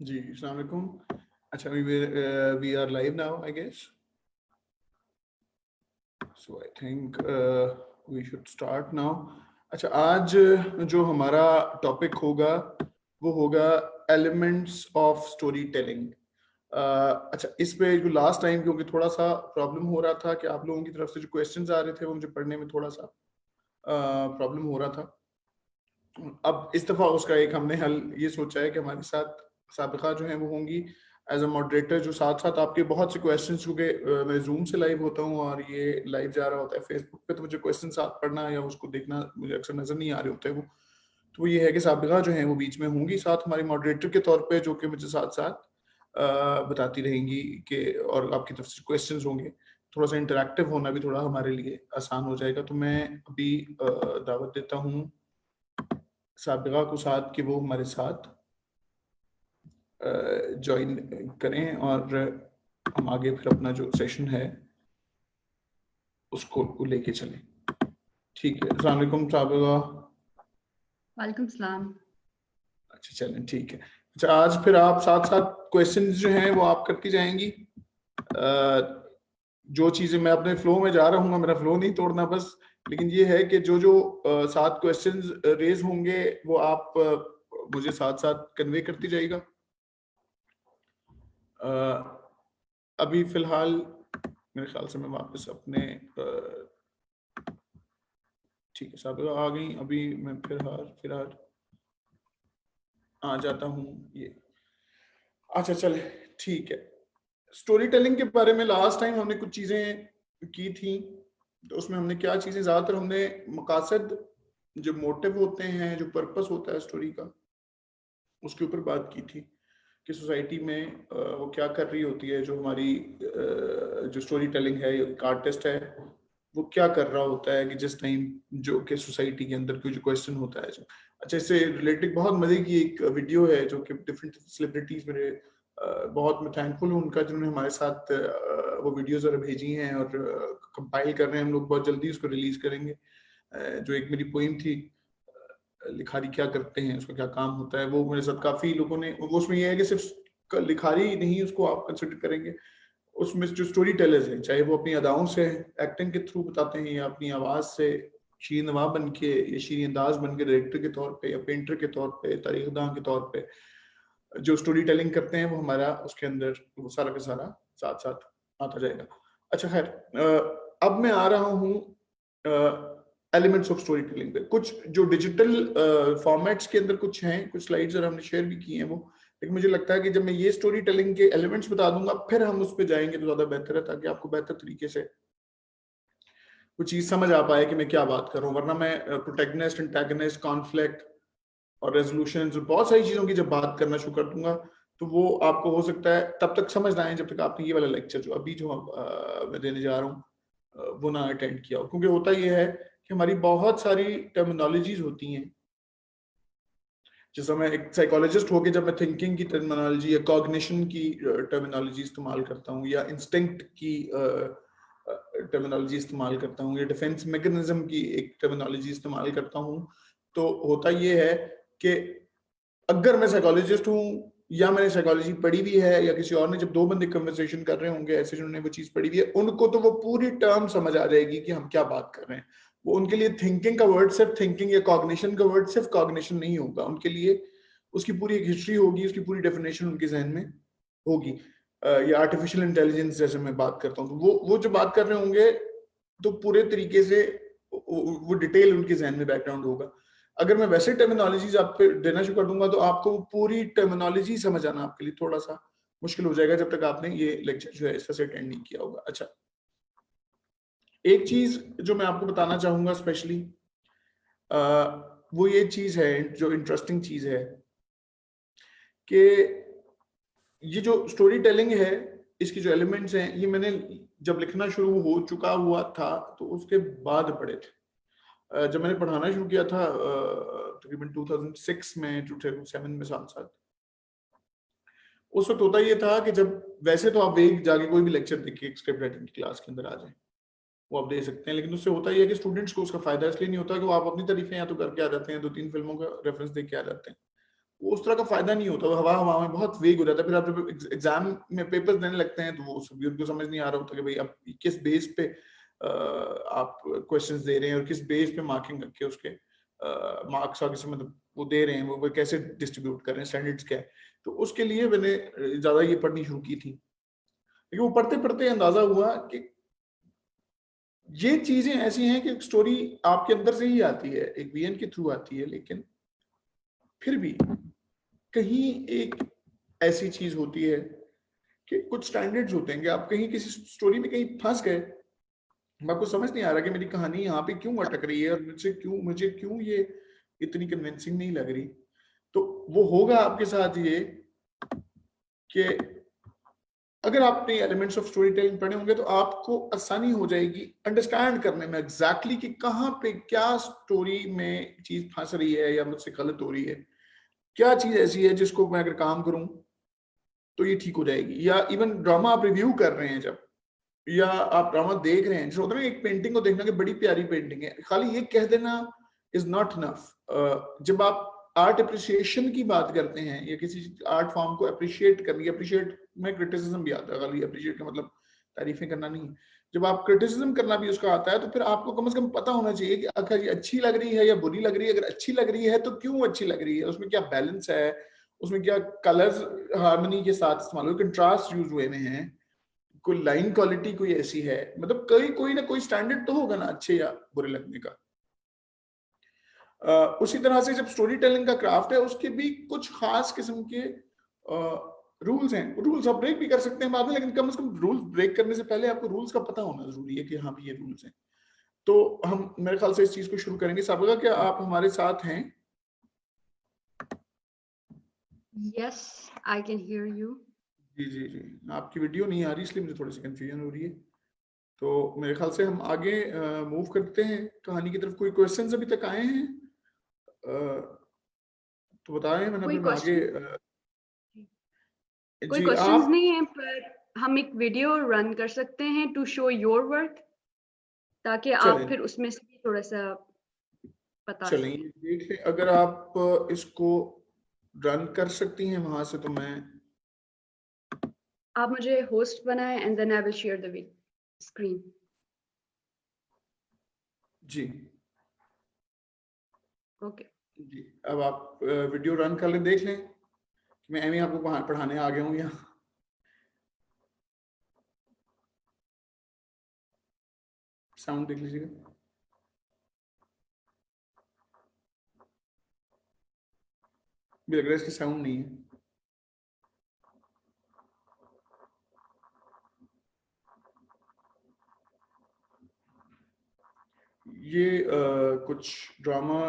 जी, अस्सलाम वालेकुम। अच्छा, we are live now, I guess. So I think we should start now. अच्छा, आज जो हमारा टॉपिक होगा वो होगा एलिमेंट्स ऑफ स्टोरी टेलिंग। अच्छा, इस पे जो लास्ट टाइम क्योंकि थोड़ा सा प्रॉब्लम हो रहा था कि आप लोगों की तरफ से जो क्वेश्चंस आ रहे थे वो मुझे पढ़ने में थोड़ा सा प्रॉब्लम हो रहा था। अब इस दफा उसका एक हमने हल ये सोचा है कि हमारे साथ साबिका जो है वो होंगी एज अ मॉडरेटर, जो साथ साथ आपके बहुत से क्वेश्चंस, क्योंकि मैं जूम से लाइव होता हूँ और ये लाइव जा रहा होता है फेसबुक पे, तो मुझे क्वेश्चन साथ पढ़ना या उसको देखना मुझे अक्सर नजर नहीं आ रहे होते वो। तो ये है कि साबिका जो है वो बीच में होंगी साथ हमारी मॉडरेटर के तौर पे, जो कि मुझे साथ साथ बताती रहेंगी कि और आपकी तरफ से क्वेश्चंस होंगे। थोड़ा सा इंटरेक्टिव होना भी थोड़ा हमारे लिए आसान हो जाएगा। तो मैं अभी दावत देता हूँ साबिका को साथ कि वो हमारे साथ ज्वाइन करें और हम आगे फिर अपना जो सेशन है उसको लेके चलें। ठीक है, अस्सलाम वालेकुम साबिका। वालेकुम सलाम। अच्छा चलें, ठीक है। अच्छा, आज फिर आप साथ साथ क्वेश्चंस जो हैं वो आप करती जाएंगी। जो चीजें मैं अपने फ्लो में जा रहा हूँ, मेरा फ्लो नहीं तोड़ना बस, लेकिन ये है कि जो जो सात क्वेश्चंस रेज होंगे वो आप मुझे साथ साथ कन्वे करती जाएगा। अभी फिलहाल मेरे ख्याल से मैं वापस अपने ठीक है साहब आ गई। अभी मैं फिर आ जाता हूँ ये। अच्छा चले, ठीक है। स्टोरी टेलिंग के बारे में लास्ट टाइम हमने कुछ चीजें की थी, तो उसमें हमने क्या चीजें, ज्यादातर हमने मकासद, जो मोटिव होते हैं, जो पर्पस होता है स्टोरी का, उसके ऊपर बात की थी कि सोसाइटी में वो क्या कर रही होती है। जो हमारी जो स्टोरी टेलिंग है, एक आर्टिस्ट है, वो क्या कर रहा होता है कि जिस टाइम जो कि सोसाइटी के अंदर कोई जो क्वेश्चन होता है जो। अच्छा, इससे रिलेटेड बहुत मजे की एक वीडियो है जो कि डिफरेंट सेलिब्रिटीज मेरे बहुत मैं थैंकफुल हूँ उनका, जिन्होंने हमारे साथ वो वीडियोज और भेजी हैं और कंपाइल कर रहे हैं। हम लोग बहुत जल्दी उसको रिलीज करेंगे। जो एक मेरी पोइम थी, लिखारी क्या करते हैं, उसका क्या काम होता है, वो मेरे साथ काफी लोगों ने, वो उसमें ये है कि सिर्फ लिखारी ही नहीं उसको आप कंसिडर करेंगे, उसमें जो स्टोरी टेलर्स हैं, चाहे वो अपनी अदाओं से एक्टिंग के थ्रू बताते हैं या अपनी आवाज से शीर नवाब बन के या शीर अंदाज बन के डायरेक्टर के तौर पे या पेंटर के तौर पे, तारीखदां के तौर पे जो स्टोरी टेलिंग करते हैं, वो हमारा उसके अंदर वो सारा का सारा साथ साथ आता जाएगा। अच्छा खैर, अब मैं आ रहा हूँ एलिमेंट्स ऑफ स्टोरी टेलिंग पे। कुछ जो डिजिटल फॉर्मेट्स के अंदर कुछ हैं, कुछ स्लाइड्स और हमने शेयर भी किए हैं वो, लेकिन मुझे लगता है कि जब मैं ये स्टोरी टेलिंग के एलिमेंट्स बता दूंगा फिर हम उस पर जाएंगे तो ज्यादा बेहतर है, ताकि आपको बेहतर तरीके से कुछ चीज समझ आ पाए कि मैं क्या बात कर रहा हूँ। वरना मैं प्रोटैगनिस्ट, एंटागनिस्ट, कॉन्फ्लिक्ट और रेजोल्यूशन, बहुत सारी चीजों की जब बात करना शुरू कर दूंगा तो वो आपको हो सकता है तब तक समझ ना आए जब तक आपने ये वाला लेक्चर जो अभी जो मैं देने जा रहा हूँ वो ना अटेंड किया हो। क्योंकि होता ये है कि हमारी बहुत सारी टर्मिनोलॉजीज होती हैं। जैसे मैं एक साइकोलॉजिस्ट होके जब मैं थिंकिंग की टर्मिनोलॉजी या कॉग्निशन की टर्मिनोलॉजी इस्तेमाल करता हूँ, या इंस्टिंक्ट की टर्मिनोलॉजी इस्तेमाल करता हूँ, या डिफेंस मैकेनिज्म की एक टर्मिनोलॉजी इस्तेमाल करता हूँ, तो होता ये है कि अगर मैं साइकोलॉजिस्ट हूँ या मैंने साइकोलॉजी पढ़ी भी है, या किसी और ने, जब दो बंदे कन्वर्सेशन कर रहे होंगे ऐसे जिन्होंने वो चीज पढ़ी भी है, उनको तो वो पूरी टर्म समझ आ जाएगी कि हम क्या बात कर रहे हैं। वो उनके लिए थिंकिंग का वर्ड सिर्फ थिंकिंग या कॉग्निशन का वर्ड सिर्फ कॉग्निशन नहीं होगा, उनके लिए उसकी पूरी एक हिस्ट्री होगी, उसकी पूरी डेफिनेशन उनके जहन में होगी। या आर्टिफिशियल इंटेलिजेंस जैसे मैं बात करता हूँ, तो वो जो बात कर रहे होंगे तो पूरे तरीके से वो डिटेल उनके जहन में बैकग्राउंड होगा। अगर मैं वैसे टर्मिनोलॉजीज आप पे देना शुरू कर दूंगा तो आपको पूरी टर्मिनोलॉजी समझ आना आपके लिए थोड़ा सा मुश्किल हो जाएगा, जब तक आपने ये लेक्चर जो है इस तरह से अटेंड नहीं किया होगा। अच्छा, एक चीज जो मैं आपको बताना चाहूंगा स्पेशली, वो ये चीज है जो इंटरेस्टिंग चीज है कि ये जो स्टोरी टेलिंग है, इसकी जो एलिमेंट्स हैं, ये मैंने जब लिखना शुरू हो चुका हुआ था तो उसके बाद पढ़े थे। जब मैंने पढ़ाना शुरू किया था तकरीबन 2006 में, 2007 में, साथ साथ उस वक्त होता ये था कि जब, वैसे तो आप एक जाके कोई भी लेक्चर देखिए स्क्रिप्ट राइटिंग की क्लास के अंदर आ जाए, वो आप दे सकते हैं, लेकिन उससे होता ये है कि स्टूडेंट्स को उसका फायदा इसलिए नहीं होता कि वो आप अपनी तारीफें या तो करके आ जाते हैं, दो तीन फिल्मों का रेफरेंस देके आ जाते हैं। वो उस तरह का फायदा नहीं होता, वो हवा हवा में बहुत वेग हो जाता है। फिर आप जब एग्जाम में पेपर्स देने लगते हैं तो वो सभी उनको समझ नहीं आ रहा होता कि भाई अब किस बेस पे आप क्वेश्चंस दे रहे हैं और किस बेस पे मार्किंग करके उसके मार्क्स आगे से मतलब वो दे रहे हैं, वो कैसे डिस्ट्रीब्यूट कर रहे हैं, स्टैंडर्ड्स क्या है। तो उसके लिए मैंने ज्यादा ये पढ़नी शुरू की थी, लेकिन वो पढ़ते पढ़ते अंदाजा हुआ कि ये चीजें ऐसी हैं कि स्टोरी आपके अंदर से ही आती है, एक वीएन के थ्रू आती है, लेकिन फिर भी कहीं एक ऐसी चीज होती है कि कुछ स्टैंडर्ड्स होते हैं कि आप कहीं किसी स्टोरी में कहीं फंस गए, आपको समझ नहीं आ रहा कि मेरी कहानी यहाँ पे क्यों अटक रही है और मुझे क्यों ये इतनी कन्विंसिंग नहीं लग रही। तो वो होगा आपके साथ ये कि अगर आपने एलिमेंट्स ऑफ स्टोरी टेलिंग पढ़े होंगे तो आपको आसानी हो जाएगी अंडरस्टैंड करने में एग्जैक्टली कि कहाँ पे क्या स्टोरी में चीज फंस रही है या मुझसे गलत हो रही है, क्या चीज ऐसी है जिसको मैं अगर काम करूं तो ये ठीक हो जाएगी। या इवन ड्रामा आप रिव्यू कर रहे हैं जब, या आप ड्रामा देख रहे हैं, जैसे होता है ना एक पेंटिंग को देखना कि बड़ी प्यारी पेंटिंग है, खाली ये कह देना इज नॉट इनफ। जब आप आर्ट अप्रिसिएशन की बात करते हैं या किसी आर्ट फॉर्म को अप्रिशिएट करनी, अप्रिशिएट में क्रिटिसिज्म भी आता है, खाली अप्रिशिएट का मतलब तारीफें करना नहीं है, जब आप क्रिटिसिज्म करना भी उसका आता है तो फिर आपको कम से कम पता होना चाहिए कि अगर ये अच्छी लग रही है या बुरी लग रही है। अगर अच्छी लग रही है तो क्यों अच्छी लग रही है, उसमें क्या बैलेंस है, उसमें क्या कलर्स हार्मनी के साथ इस्तेमाल हुए, कंट्रास्ट यूज हुए में हैं, कोई लाइन क्वालिटी कोई ऐसी है, मतलब कोई ना कोई स्टैंडर्ड तो होगा ना अच्छे या बुरे लगने का। उसी तरह से जब स्टोरी टेलिंग का क्राफ्ट है उसके भी कुछ खास किस्म के रूल्स हैं। रूल्स आप ब्रेक भी कर सकते हैं बाद में, लेकिन कम से कम रूल्स ब्रेक करने से पहले आपको रूल्स का पता होना जरूरी है कि हाँ भी ये रूल्स हैं। तो हम मेरे ख्याल से इस चीज को शुरू करेंगे। साबिका, क्या आप हमारे साथ हैं? Yes, I can hear you. जी जी जी, आपकी वीडियो नहीं आ रही इसलिए मुझे थोड़ी सी कंफ्यूजन हो रही है। तो मेरे ख्याल से हम आगे मूव करते हैं कहानी की तरफ। कोई क्वेश्चंस अभी तक आए हैं तो बताएं, मैंने कोई फिर मैं आगे कोई जी क्वेश्चंस आप नहीं है, पर हम एक वीडियो रन कर सकते हैं टू शो योर वर्क, ताकि आप चलें फिर उसमें से भी थोड़ा सा बता चलें सकें। देख लें। अगर आप इसको रन कर सकती हैं वहां से तो मैं आप मुझे होस्ट बनाएं and then I will share the screen. जी ओके। जी, अब आप वीडियो रन कर लें, देख लें कि मैं एमी आपको पढ़ाने आ गया हूँ या साउंड देख लीजिएगा। मुझे लग रहा है इसकी साउंड नहीं है। ये कुछ ड्रामा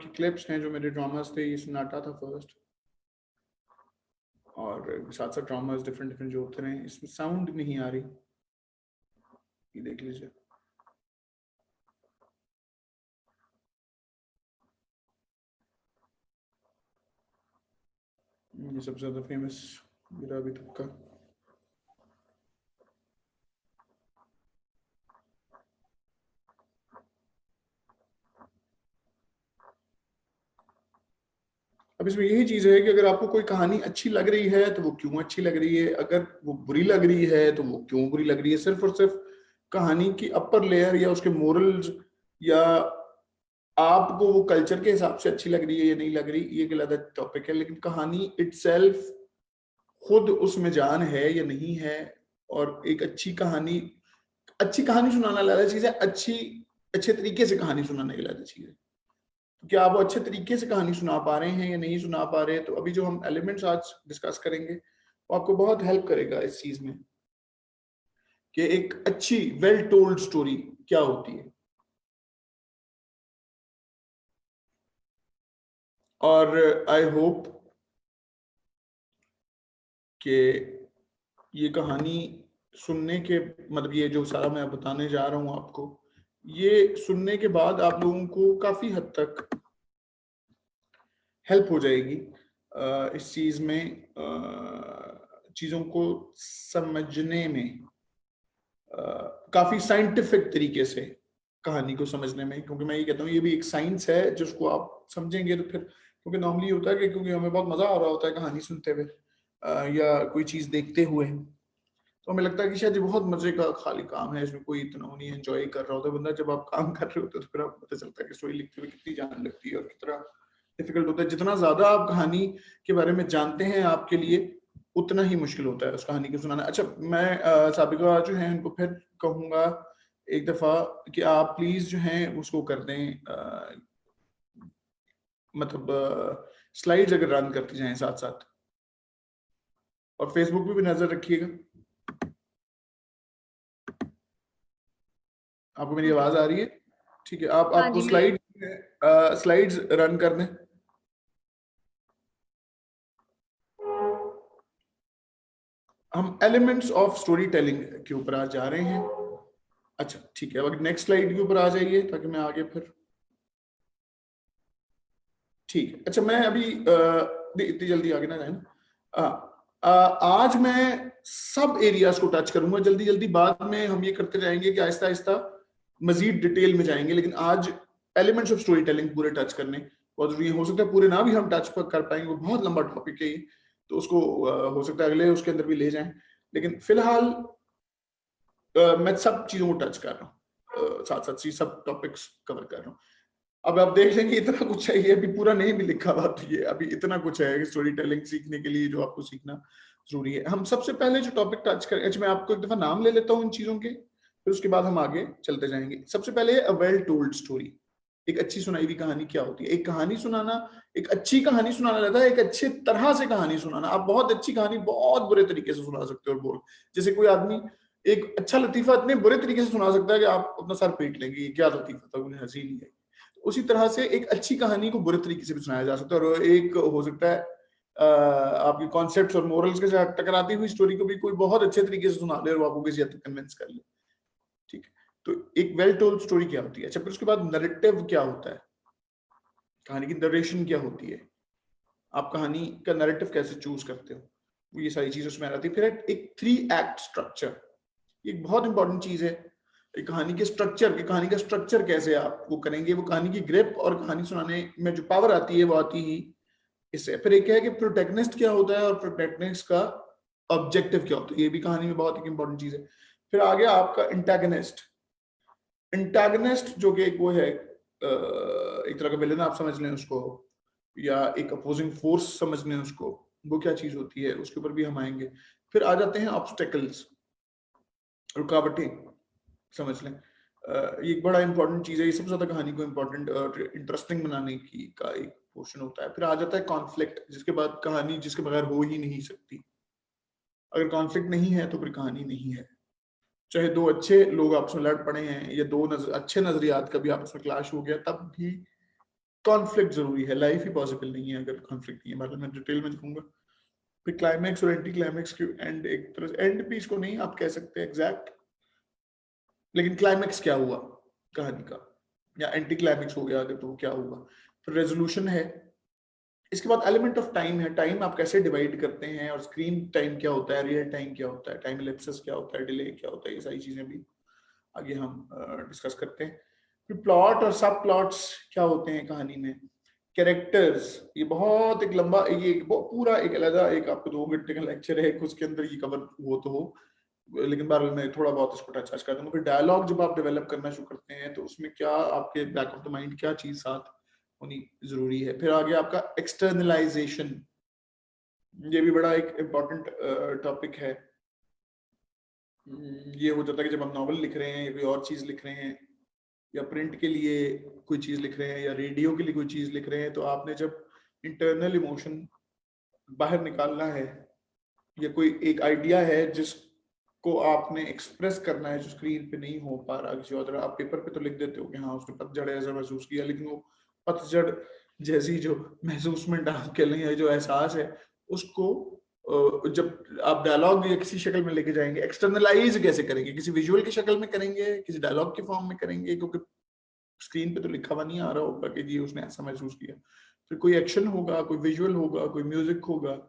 की क्लिप्स हैं जो मेरे ड्रामास थे। ये सन्नाटा था फर्स्ट, और साथ साथ ड्रामास डिफरेंट डिफरेंट जो होते रहे, इसमें साउंड नहीं आ रही, ये देख लीजिए। ये सबसे ज्यादा फेमस मेरा अभी तक का। अब इसमें यही चीज है कि अगर आपको कोई कहानी अच्छी लग रही है तो वो क्यों अच्छी लग रही है, अगर वो बुरी लग रही है तो वो क्यों बुरी लग रही है। सिर्फ और सिर्फ कहानी की अपर लेयर या उसके मोरल्स या आपको वो कल्चर के हिसाब से अच्छी लग रही है या नहीं लग रही, ये एक अलग टॉपिक है। लेकिन कहानी इटसेल्फ खुद उसमें जान है या नहीं है, और एक अच्छी कहानी सुनाना अलग चीज है, अच्छे तरीके से कहानी सुनाने की अलग चीज है। तो क्या आप वो अच्छे तरीके से कहानी सुना पा रहे हैं या नहीं सुना पा रहे हैं। तो अभी जो हम एलिमेंट्स आज डिस्कस करेंगे वो आपको बहुत हेल्प करेगा इस चीज में कि एक अच्छी वेल टोल्ड स्टोरी क्या होती है। और आई होप कि ये कहानी सुनने के मतलब ये जो सारा मैं बताने जा रहा हूं आपको, ये सुनने के बाद आप लोगों को काफी हद तक हेल्प हो जाएगी इस चीज में, चीजों को समझने में, काफी साइंटिफिक तरीके से कहानी को समझने में। क्योंकि मैं ये कहता हूँ ये भी एक साइंस है, जिसको आप समझेंगे तो फिर क्योंकि नॉर्मली होता है कि क्योंकि हमें बहुत मजा आ रहा होता है कहानी सुनते हुए या कोई चीज देखते हुए, तो हमें लगता है कि शायद ये बहुत मजे का खाली काम है, इसमें कोई इतना नहीं एंजॉय कर रहा होता है बंदा। जब आप काम कर रहे होते हो तो फिर आपको पता चलता है कि स्टोरी लिखते हुए कितनी जान लगती है और कितना डिफिकल्ट होता है। जितना ज्यादा आप कहानी के बारे में जानते हैं आपके लिए उतना ही मुश्किल होता है उस कहानी को सुनाना। अच्छा, मैं साबिका जो है उनको फिर कहूंगा एक दफा कि आप प्लीज जो है उसको कर दें, मतलब स्लाइड्स अगर रन करती जाएं साथ साथ, और फेसबुक पे भी नजर रखिएगा। आपको मेरी ओके। आवाज आ रही है? ठीक है, आप हाँ आपको जी, मैं स्लाइड्स रन कर दें। हम एलिमेंट्स ऑफ स्टोरी टेलिंग के ऊपर आज जा रहे हैं। अच्छा ठीक है, अब नेक्स्ट स्लाइड के ऊपर आ जाइए ताकि मैं आगे फिर, ठीक है। अच्छा, मैं अभी इतनी जल्दी आगे ना जाए ना। आज मैं सब एरियाज को टच करूंगा जल्दी जल्दी, बाद में हम ये करते जाएंगे कि आहिस्ता आहिस्ता मजीद डिटेल में जाएंगे, लेकिन आज एलिमेंट्स ऑफ स्टोरी टेलिंग पूरे टच करने बहुत जरूरी है। हो सकता है पूरे ना भी हम टच कर पाएंगे, वो बहुत लंबा टॉपिक है ये, तो उसको हो सकता है अगले उसके अंदर भी ले जाएं, लेकिन फिलहाल मैं सब चीजों को टच कर रहा हूँ, साथ साथ सब टॉपिक्स कवर कर रहा हूँ। अब आप देख लेंगे इतना कुछ है, ये अभी पूरा नहीं भी लिखा हुआ, तो ये अभी इतना कुछ है स्टोरी टेलिंग सीखने के लिए जो आपको सीखना जरूरी है। हम सबसे पहले जो टॉपिक टच करें, अच्छा मैं आपको एक दफा नाम ले लेता हूँ इन चीजों के, फिर उसके बाद हम आगे चलते जाएंगे। सबसे पहले अ वेल टोल्ड स्टोरी, एक अच्छी सुनाई हुई कहानी क्या होती है। एक कहानी सुनाना, एक अच्छी कहानी सुनाना रहता है एक अच्छे तरह से कहानी सुनाना। आप बहुत अच्छी कहानी बहुत बुरे तरीके से सुना सकते हो, और बोल जैसे कोई आदमी एक अच्छा लतीफा इतने बुरे तरीके से सुना सकता है कि आप अपना सर पीट लेंगे, ये क्या लतीफा था, उन्हें हंसी नहीं आई। उसी तरह से एक अच्छी कहानी को बुरे तरीके से भी सुनाया जा सकता है, और एक हो सकता है आपकी कॉन्सेप्ट्स और मोरल्स के साथ टकराती हुई स्टोरी को भी कोई बहुत अच्छे तरीके से सुना ले और वो आपको किसी हद तक कन्विंस कर ले। ठीक है, तो एक वेल टोल्ड स्टोरी क्या होती है। अच्छा, फिर उसके बाद नरेटिव क्या होता है, कहानी की नरेशन क्या होती है, आप कहानी का नरेटिव कैसे चूज करते हो, ये सारी चीजें उसमें आती है। फिर एक 3 एक्ट स्ट्रक्चर, एक बहुत इंपॉर्टेंट चीज है। एक कहानी के स्ट्रक्चर, की कहानी का स्ट्रक्चर कैसे आप वो करेंगे, वो कहानी की ग्रिप और कहानी सुनाने में जो पावर आती है वो आती ही इससे। फिर एक है कि प्रोटैगनिस्ट क्या होता है और प्रोटैगनिस्ट का ऑब्जेक्टिव क्या होता है, ये भी कहानी में बहुत एक इंपॉर्टेंट चीज है। फिर आ गया आपका इंटैगनिस्ट। इंटैगनिस्ट जो कि एक वो है, एक तरह का विलेन आप समझ लें उसको, या एक अपोजिंग फोर्स समझ लें उसको, वो क्या चीज होती है उसके ऊपर भी हम आएंगे। फिर आ जाते हैं ऑब्स्टेकल्स, रुकावटें समझ लें। ये एक बड़ा इंपॉर्टेंट चीज है, ये सबसे ज्यादा कहानी को इंपॉर्टेंट और इंटरेस्टिंग बनाने की का एक पोर्शन होता है। फिर आ जाता है कॉन्फ्लिक्ट, जिसके बाद कहानी जिसके बगैर हो ही नहीं सकती। अगर कॉन्फ्लिक्ट नहीं है तो फिर कहानी नहीं है। चाहे दो अच्छे लोग आपस में लड़ पड़े हैं या दो अच्छे नजरियात का भी आपस में क्लैश हो गया, तब भी कॉन्फ्लिक्ट जरूरी है। लाइफ ही पॉसिबल नहीं है अगर कॉन्फ्लिक्ट नहीं है, मतलब मैं डिटेल में दिखाऊंगा। फिर क्लाइमैक्स और एंटी क्लाइमैक्स के एंड, एक तरह से एंड पीस को नहीं आप कह सकते एग्जैक्ट, लेकिन क्लाइमैक्स क्या हुआ कहानी का, या एंटी क्लाइमैक्स हो गया अगर तो क्या हुआ। फिर रेजोल्यूशन है। इसके बाद एलिमेंट ऑफ टाइम है, टाइम आप कैसे डिवाइड करते हैं, और स्क्रीन टाइम क्या होता है, रियल टाइम क्या होता है, टाइम इलिप्सिस क्या होता है, डिले क्या होता है, ये सारी चीजें भी आगे हम डिस्कस करते हैं। फिर प्लॉट और सब प्लॉट्स क्या होते हैं कहानी में। कैरेक्टर्स, ये बहुत एक लंबा, ये पूरा एक अलग एक आपको 2 घंटे का लेक्चर है, उसके अंदर ये कवर हो तो हो, लेकिन बार मैं थोड़ा बहुत इसको टच कर दूंगा। फिर डायलॉग जब आप डेवलप करना शुरू करते हैं तो उसमें क्या आपके बैक ऑफ द माइंड क्या चीज साथ होनी जरूरी है। फिर आगे आपका एक्सटर्नलाइजेशन, ये भी बड़ा एक इम्पॉर्टेंट टॉपिक है। ये हो जाता है कि जब हम नॉवल लिख रहे हैं या कोई और चीज लिख रहे हैं, या प्रिंट के लिए कोई चीज लिख रहे हैं, या रेडियो के लिए कोई चीज लिख रहे हैं, तो आपने जब इंटरनल इमोशन बाहर निकालना है, या कोई एक आइडिया है जिसको आपने एक्सप्रेस करना है जो स्क्रीन पे नहीं हो पा रहा किसी और तरह, आप पेपर पे तो लिख देते हो कि हाँ उसने पतझड़ ऐसा महसूस किया, लेकिन वो पतझड़ जैसी जो महसूसमेंट आपके लिए जो एहसास है उसको जब आप डायलॉग या किसी शक्ल में लेके जाएंगे, एक्सटर्नलाइज कैसे करेंगे, किसी विजुअल की शक्ल में करेंगे, किसी डायलॉग के फॉर्म में करेंगे, क्योंकि स्क्रीन पे तो लिखा हुआ नहीं आ रहा होगा कि जी उसने ऐसा महसूस किया। फिर कोई एक्शन होगा, कोई विजुअल होगा, कोई म्यूजिक होगा।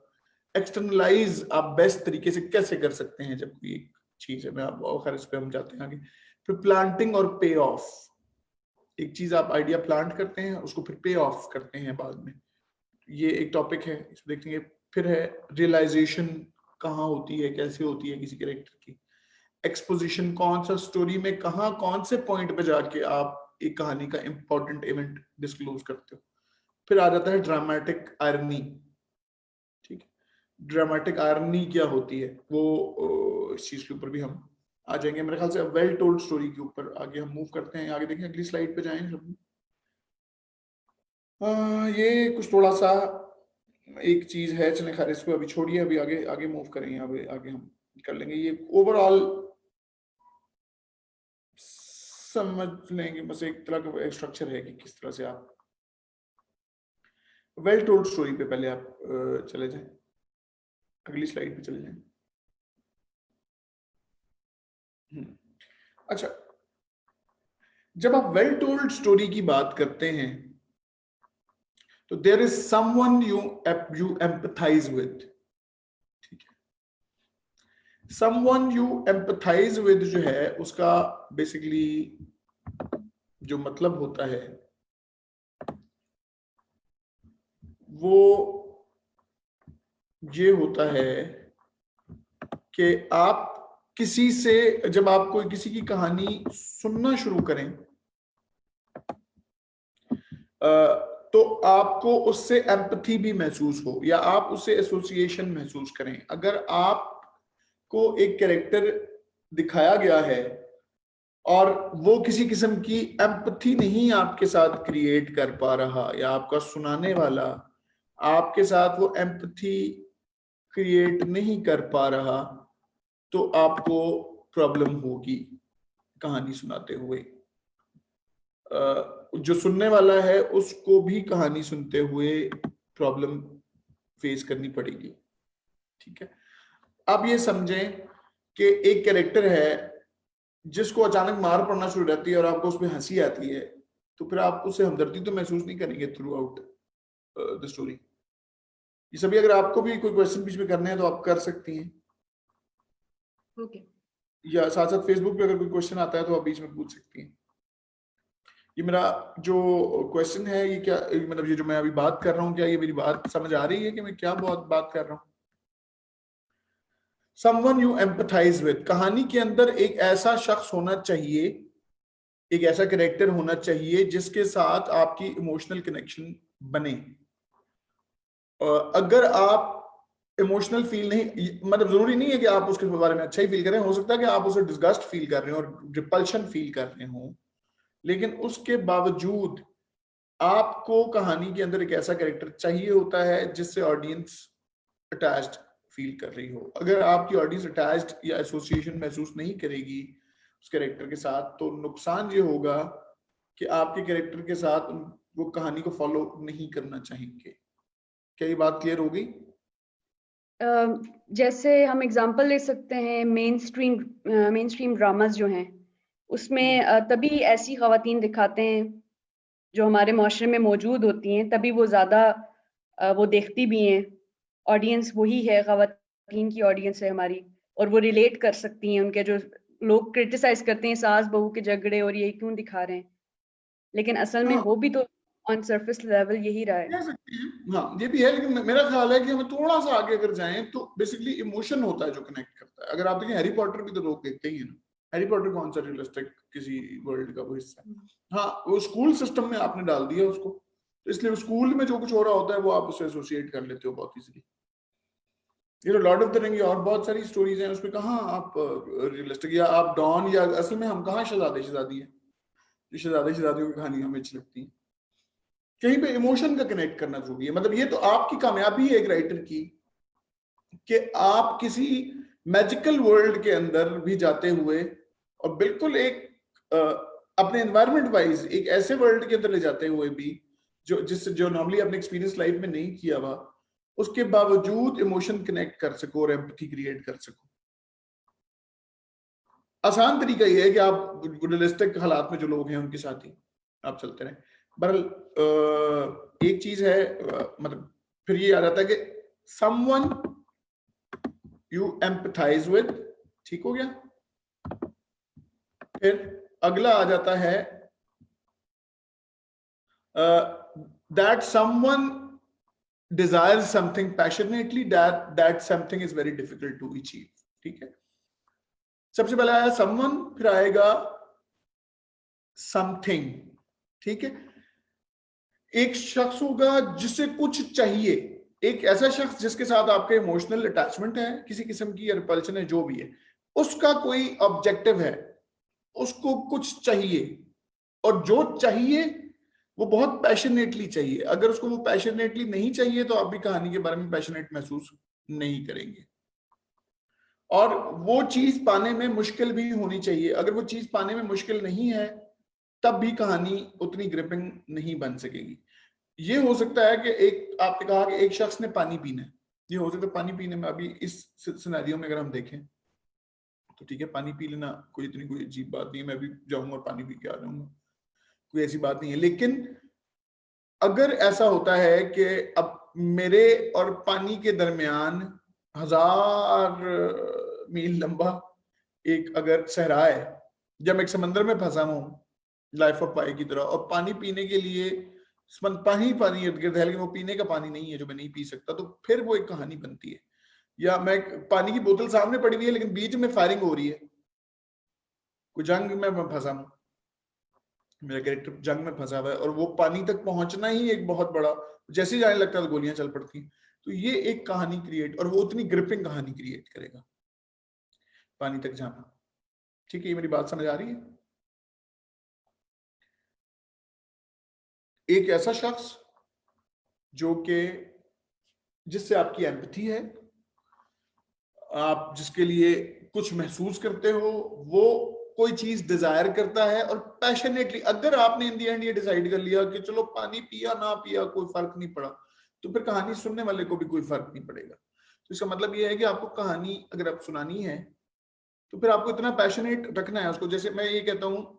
एक्सटर्नलाइज आप बेस्ट तरीके से कैसे कर सकते हैं जब कोई एक चीज है, मैं आप खैर इस पे हम जाते हैं आगे। फिर प्लांटिंग और पे ऑफ, एक चीज आप आइडिया प्लांट करते हैं उसको फिर पे ऑफ करते हैं बाद में, ये एक टॉपिक है, इसमें देखेंगे। फिर है रियलाइजेशन कहाँ होती है, कैसे होती है किसी कैरेक्टर की। एक्सपोजिशन, कौन सा स्टोरी में कहाँ कौन से पॉइंट पे जाके आप एक कहानी का इंपॉर्टेंट इवेंट डिस्क्लोज करते हो। फिर आ जाता है ड्रामेटिक आयरनी। ठीक है, ड्रामेटिक आयरनी क्या होती है वो इस चीज के ऊपर भी हम आ जाएंगे मेरे ख्याल से। वेल टोल्ड स्टोरी के ऊपर आगे हम मूव करते हैं। आगे देखें, अगली स्लाइड पे जाएं सब। ये कुछ थोड़ा सा एक चीज है, चलें खैर इसको अभी छोड़िए, अभी आगे आगे मूव करेंगे। अभी आगे हम कर लेंगे। ये ओवरऑल समझ लेंगे, बस एक तरह का स्ट्रक्चर है कि किस तरह से आप वेल टोल्ड स्टोरी पे पहले आप चले जाएं। अगली स्लाइड पे चले जाएं। अच्छा, जब आप वेल टोल्ड स्टोरी की बात करते हैं तो there is someone you empathize with. ठीक है, समवन यू एम्पथाइज विद जो है उसका बेसिकली जो मतलब होता है वो ये होता है कि आप किसी से, जब आप कोई किसी की कहानी सुनना शुरू करें तो आपको उससे एम्पथी भी महसूस हो या आप उससे एसोसिएशन महसूस करें। अगर आपको एक कैरेक्टर दिखाया गया है और वो किसी किस्म की एम्पथी नहीं आपके साथ क्रिएट कर पा रहा, या आपका सुनाने वाला आपके साथ वो एम्पथी क्रिएट नहीं कर पा रहा, तो आपको प्रॉब्लम होगी कहानी सुनाते हुए। जो सुनने वाला है उसको भी कहानी सुनते हुए प्रॉब्लम फेस करनी पड़ेगी। ठीक है, अब ये समझें कि एक कैरेक्टर है जिसको अचानक मार पड़ना शुरू रहती है और आपको उसमें हंसी आती है, तो फिर आप उससे हमदर्दी तो महसूस नहीं करेंगे थ्रू आउट द स्टोरी। ये सभी अगर आपको भी कोई क्वेश्चन बीच में करने हैं तो आप कर सकती हैं। ओके, या साथ साथ फेसबुक पे अगर कोई क्वेश्चन आता है तो आप बीच में पूछ सकती हैं। ये मेरा जो क्वेश्चन है ये क्या, मतलब ये जो मैं अभी बात कर रहा हूँ, क्या ये मेरी बात समझ आ रही है कि मैं क्या बहुत बात कर रहा हूँ? Someone you empathize with, कहानी के अंदर एक ऐसा शख्स होना चाहिए, एक ऐसा कैरेक्टर होना चाहिए जिसके साथ आपकी इमोशनल कनेक्शन बने। अगर आप इमोशनल फील नहीं, मतलब जरूरी नहीं है कि आप उसके बारे में अच्छा ही फील करें, हो सकता है कि आप उसे डिस्गस्ट फील कर रहे हो और रिपल्शन फील कर रहे हो, लेकिन उसके बावजूद आपको कहानी के अंदर एक ऐसा कैरेक्टर चाहिए होता है जिससे ऑडियंस अटैच्ड फील कर रही हो। अगर आपकी ऑडियंस अटैच्ड या एसोसिएशन महसूस नहीं करेगी उस कैरेक्टर के साथ, तो नुकसान ये होगा कि आपके कैरेक्टर के साथ वो कहानी को फॉलो नहीं करना चाहेंगे। क्या ये बात क्लियर हो गई? जैसे हम एग्जांपल ले सकते हैं मेन स्ट्रीम ड्रामास जो हैं उसमें तभी ऐसी खवातीन दिखाते हैं जो हमारे माशरे में मौजूद होती हैं, तभी वो ज़्यादा वो देखती भी हैं। ऑडियंस वही है, खवातीन की ऑडियंस है हमारी, और वो रिलेट कर सकती हैं उनके, जो लोग क्रिटिसाइज करते हैं सास बहू के झगड़े और ये क्यों दिखा रहे हैं, लेकिन असल में हाँ, हो भी तो ऑन सरफेस लेवल यही रहा है। कह सकते हैं, हाँ ये भी है, लेकिन मेरा ख्याल है कि हमें थोड़ा सा आगे अगर जाएं तो बेसिकली इमोशन होता है जो कनेक्ट करता है। अगर आप देखें हैरी पॉटर भी तो लोग देखते ही हैं ना। हैरी पॉटर कौन सा रियलिस्टिक किसी वर्ल्ड का वो हिस्सा है? हाँ, वो स्कूल सिस्टम में आपने डाल दिया उसको, तो इसलिए स्कूल में जो कुछ हो रहा होता है वो आप उससे एसोसिएट कर लेते हो बहुत इजीली। ये तो लॉर्ड ऑफ द रिंग और बहुत सारी स्टोरीज हैं, उसमें कहाँ आप रियलिस्टिक, या आप डॉन, या असल में हम कहाँ शहजादे शहजादी है, जो शहजादे शहजादियों की कहानी हमें अच्छी लगती है। कहीं पे इमोशन का कनेक्ट करना जरूरी है। मतलब ये तो आपकी कामयाबी है एक राइटर की कि आप किसी मैजिकल वर्ल्ड के अंदर भी जाते हुए और बिल्कुल एक अपने एनवायरनमेंट वाइज एक ऐसे वर्ल्ड के अंदर ले जाते हुए भी जो नॉर्मली अपने एक्सपीरियंस लाइफ में नहीं किया हुआ, उसके बावजूद इमोशन कनेक्ट कर सको और एम्पैथी क्रिएट कर सको। आसान तरीका ये है कि आप रियलिस्टिक हालात में जो लोग हैं उनके साथ ही आप चलते रहें। बहरहाल एक चीज है, मतलब फिर ये आ जाता है कि समवन यू एम्पथाइज विद, ठीक हो गया। फिर अगला आ जाता है that someone desires something passionately, that something is very difficult to achieve. ठीक है, सबसे पहले आया someone, फिर आएगा something. ठीक है, एक शख्स होगा जिसे कुछ चाहिए, एक ऐसा शख्स जिसके साथ आपके इमोशनल अटैचमेंट है किसी किस्म की, या रिपल्शन है, जो भी है, उसका कोई ऑब्जेक्टिव है, उसको कुछ चाहिए, और जो चाहिए वो बहुत पैशनेटली चाहिए. अगर उसको वो पैशनेटली नहीं चाहिए तो आप भी कहानी के बारे में पैशनेट महसूस नहीं करेंगे. और वो चीज पाने में मुश्किल भी होनी चाहिए. अगर वो चीज पाने में मुश्किल नहीं है तब भी कहानी उतनी ग्रिपिंग नहीं बन सकेगी. ये हो सकता है कि एक, आपने कहा कि एक शख्स ने पानी पीना है, ये हो सकता है पानी पीने में, अभी इस सिनेरियो में अगर हम देखें तो ठीक है, पानी पी लेना कोई इतनी कोई अजीब बात नहीं है, मैं भी जाऊंगा और पानी पी के आ जाऊंगा, कोई ऐसी बात नहीं है. लेकिन अगर ऐसा होता है कि अब मेरे और पानी के दरमियान 1000 मील लंबा एक अगर सहरा है, जब मैं एक समंदर में फंसा हूं लाइफ ऑफ पाई की तरह, और पानी पीने के लिए पानी पानी इर्द गिर्द है, लेकिन वो पीने का पानी नहीं है जो मैं नहीं पी सकता, तो फिर वो एक कहानी बनती है. या मैं, पानी की बोतल सामने पड़ी हुई है लेकिन बीच में फायरिंग हो रही है, कोई जंग में मैं फंसा हूं, मेरा कैरेक्टर जंग में फंसा हुआ है, और वो पानी तक पहुंचना ही एक बहुत बड़ा, जैसे ही जाने लगता है तो गोलियां चल पड़ती. तो ये एक कहानी क्रिएट, और वो उतनी ग्रिपिंग कहानी क्रिएट करेगा, पानी तक जाना. ठीक है, ये मेरी बात समझ आ रही है? एक ऐसा शख्स जो कि जिससे आपकी एम्पैथी है, आप जिसके लिए कुछ महसूस करते हो, वो कोई चीज डिजायर करता है और पैशनेटली, अगर आपने इन दी एंड ये डिसाइड कर लिया कि चलो पानी पिया ना पिया कोई फर्क नहीं पड़ा, तो फिर कहानी सुनने वाले को भी कोई फर्क नहीं पड़ेगा. तो इसका मतलब ये है कि आपको कहानी अगर आप सुनानी है तो फिर आपको इतना पैशनेट रखना है उसको. जैसे मैं ये कहता हूँ,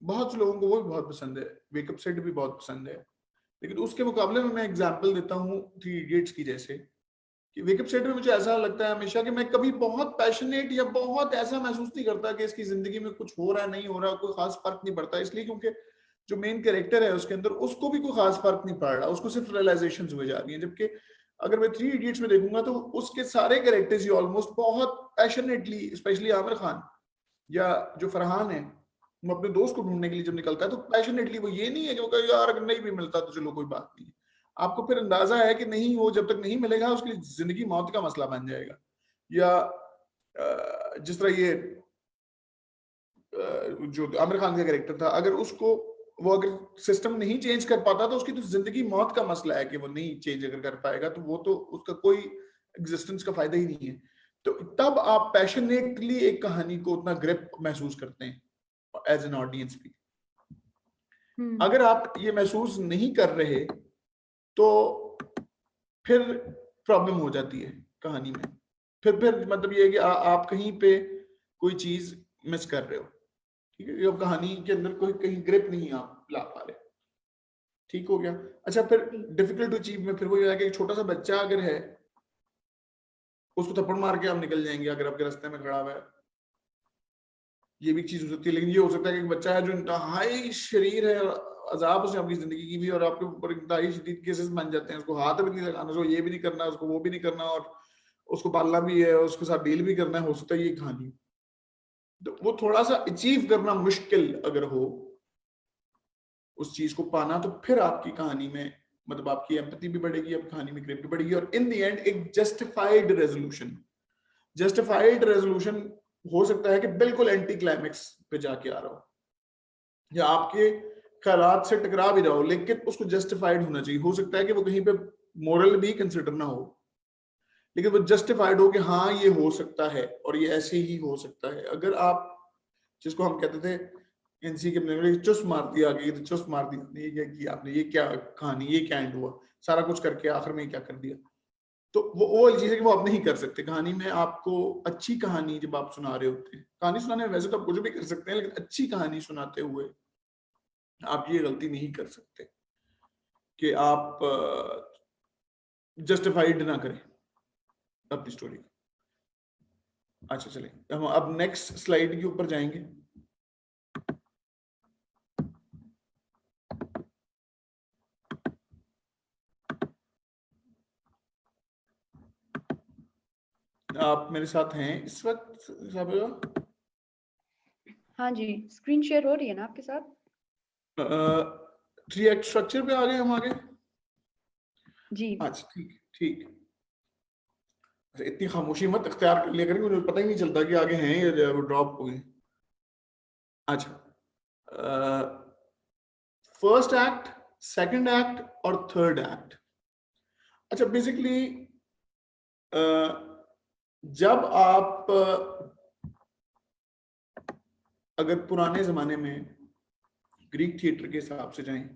बहुत से लोगों को वो भी बहुत पसंद है, वेकअप सेट भी बहुत पसंद है, लेकिन उसके मुकाबले में मैं एग्जाम्पल देता हूँ 3 इडियट्स की. जैसे कि वेकअप सेट में मुझे ऐसा लगता है हमेशा कि मैं कभी बहुत पैशनेट या बहुत ऐसा महसूस नहीं करता कि इसकी जिंदगी में कुछ हो रहा है नहीं हो रहा, कोई खास फर्क नहीं पड़ता. इसलिए क्योंकि जो मेन कैरेक्टर है उसके अंदर, उसको भी कोई खास फर्क नहीं पड़ रहा, उसको सिर्फ रियलाइजेशन हुए जा रही है. जबकि अगर मैं 3 इडियट्स में देखूंगा तो उसके सारे कैरेक्टर्स ही ऑलमोस्ट बहुत पैशनेटली, स्पेशली आमिर खान या जो फरहान है, वो अपने दोस्त को ढूंढने के लिए जब निकलता है तो पैशनेटली, वो ये नहीं है कि वो कहे यार अगर नहीं भी मिलता तो चलो कोई बात नहीं. आपको फिर अंदाजा है कि नहीं, वो जब तक नहीं मिलेगा उसकी जिंदगी मौत का मसला बन जाएगा. या जिस तरह ये जो आमिर खान का कैरेक्टर था, अगर उसको वो अगर सिस्टम नहीं चेंज कर पाता तो उसकी तो जिंदगी मौत का मसला है कि वो नहीं चेंज अगर कर पाएगा तो वो तो उसका कोई एग्जिस्टेंस का फायदा ही नहीं है. तो तब आप पैशनेटली एक कहानी को उतना ग्रिप महसूस करते हैं एज एन ऑडियंस भी. अगर आप ये महसूस नहीं कर रहे तो फिर प्रॉब्लम हो जाती है कहानी में. फिर मतलब ये है कि आप कहीं पे कोई चीज मिस कर रहे हो. ठीक है, अब कहानी के अंदर कोई कहीं ग्रिप नहीं आप ला पा रहे. ठीक हो गया. अच्छा, फिर डिफिकल्ट टू अचीव में फिर वो ये है कि एक छोटा सा बच्चा अगर है, उसको थप्पड़ मार के आप निकल जाएंगे अगर आपके रास्ते में खड़ा हुआ है, ये भी चीज हो सकती है. लेकिन ये हो सकता है कि एक बच्चा है जो इंतहाई शरीर है, अजाब उसने आपकी जिंदगी की भी, और आपके ऊपर इंतहाई शदीद केसेस बन जाते हैं, उसको हाथ भी नहीं लगाना, उसको ये भी नहीं करना, उसको वो भी नहीं करना, और उसको पालना भी है, उसके साथ डील भी करना है. हो सकता है ये कहानी, तो वो थोड़ा सा अचीव करना मुश्किल अगर हो उस चीज को पाना, तो फिर आपकी कहानी में मतलब आपकी एम्पैथी भी बढ़ेगी, आपकी कहानी में ग्रिप भी बढ़ेगी, और इन द एंड एक जस्टिफाइड रेजोल्यूशन हो सकता है कि बिल्कुल एंटी क्लाइमेक्स पे जाके आ रहा हो, या आपके ख्यालात से टकरा भी रहा हो, लेकिन उसको जस्टिफाइड होना चाहिए. हो सकता है कि वो कहीं पे मोरल भी कंसिडर ना हो, लेकिन वो जस्टिफाइड हो कि हाँ ये हो सकता है और ये ऐसे ही हो सकता है. अगर आप, जिसको हम कहते थे एनसी के चुस्त मार दिया, आगे चुस्त मार दी, ये क्या किया आपने, ये क्या कहानी, ये क्या एंड हुआ, सारा कुछ करके आखिर में क्या कर दिया, तो वो वाली चीज है कि वो आप नहीं कर सकते कहानी में. आपको अच्छी कहानी जब आप सुना रहे होते हैं, कहानी सुनाने में वैसे तो आप कुछ भी कर सकते हैं, लेकिन अच्छी कहानी सुनाते हुए आप ये गलती नहीं कर सकते कि आप जस्टिफाइड ना करें अपनी स्टोरी. अच्छा चले, हम अब नेक्स्ट स्लाइड के ऊपर जाएंगे. आप मेरे साथ हैं इस वक्त साबिरा? हाँ जी, स्क्रीन शेयर हो रही है ना आपके साथ? 3 एक्ट स्ट्रक्चर पे आ गए हम आगे? जी। अच्छा ठीक ठीक। अच्छा, इतनी खामोशी मत इख्तियार कर लिया करें, मुझे पता ही नहीं चलता कि आगे हैं या ड्रॉप हो गए। अच्छा, फर्स्ट एक्ट, सेकंड एक्ट और थर्ड एक्ट। अच्छा बेसिकली जब आप अगर पुराने जमाने में ग्रीक थिएटर के हिसाब से जाएं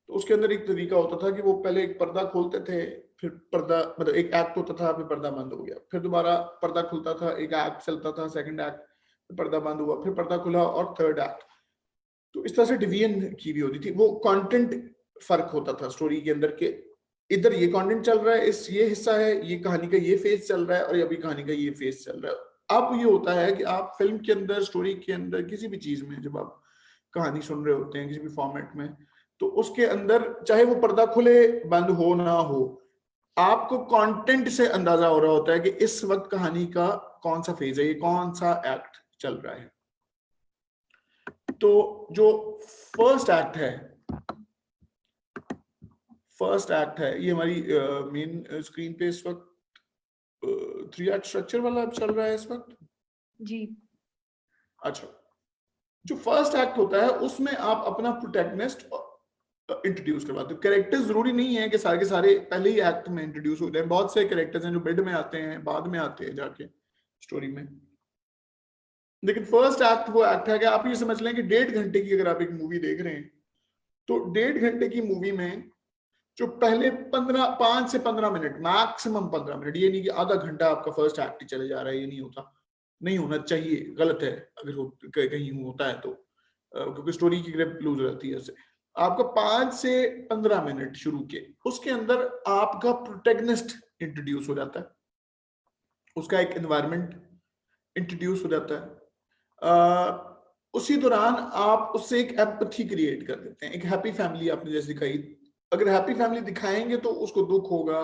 तो उसके अंदर एक तरीका होता था कि वो पहले एक पर्दा खोलते थे, फिर पर्दा मतलब एक एक्ट होता था, फिर पर्दा बंद हो गया, फिर दोबारा पर्दा खुलता था, एक एक्ट चलता था, सेकंड एक्ट, फिर पर्दा बंद हुआ, फिर पर्दा खुला और थर्ड एक्ट। तो इस तरह से डिवीजन की भी होती थी। वो कंटेंट फर्क होता था स्टोरी के अंदर के इधर ये कंटेंट चल रहा है, इस ये हिस्सा है, ये कहानी का ये फेज चल रहा है और अभी कहानी का ये फेज चल रहा है। अब ये होता है कि आप फिल्म के अंदर, स्टोरी के अंदर, किसी भी चीज में जब आप कहानी सुन रहे होते हैं किसी भी फॉर्मेट में, तो उसके अंदर चाहे वो पर्दा खुले बंद हो ना हो, आपको कंटेंट से अंदाजा हो रहा होता है कि इस वक्त कहानी का कौन सा फेज है, ये कौन सा एक्ट चल रहा है। तो जो फर्स्ट एक्ट है, ये हमारी मेन स्क्रीन पे इस वक्त 3 एक्ट स्ट्रक्चर वाला चल रहा है इस वक्त जी। अच्छा, जो फर्स्ट एक्ट होता है उसमें आप अपना प्रोटैगनिस्ट इंट्रोड्यूस करवाते हो। कैरेक्टर्स जरूरी नहीं है कि सारे के सारे पहले ही एक्ट में इंट्रोड्यूस हो जाए। बहुत से कैरेक्टर्स हैं जो मिड में आते हैं, बाद में आते हैं जाके स्टोरी में। लेकिन फर्स्ट एक्ट वो एक्ट है कि आप ये समझ लें कि 1.5 घंटे की अगर आप एक मूवी देख रहे हैं तो 1.5 घंटे की मूवी में जो पहले 5 से 15 मिनट, मैक्सिमम 15 मिनट, ये नहीं कि आधा घंटा आपका फर्स्ट एक्ट ही चले जा रहा है, ये नहीं होता, नहीं होना चाहिए, गलत है अगर कहीं होता है तो, क्योंकि स्टोरी की ग्रिप लूज रहती है उससे। आपका 5 से 15 मिनट शुरू के, उसके अंदर आपका प्रोटैगनिस्ट इंट्रोड्यूस हो जाता है, उसका एक एनवायरनमेंट इंट्रोड्यूस हो जाता है। उसी दौरान आप उससे एक एम्पैथी क्रिएट कर देते हैं। एक हैप्पी फैमिली आपने जैसे दिखाई, अगर हैप्पी फैमिली दिखाएंगे तो उसको दुख होगा,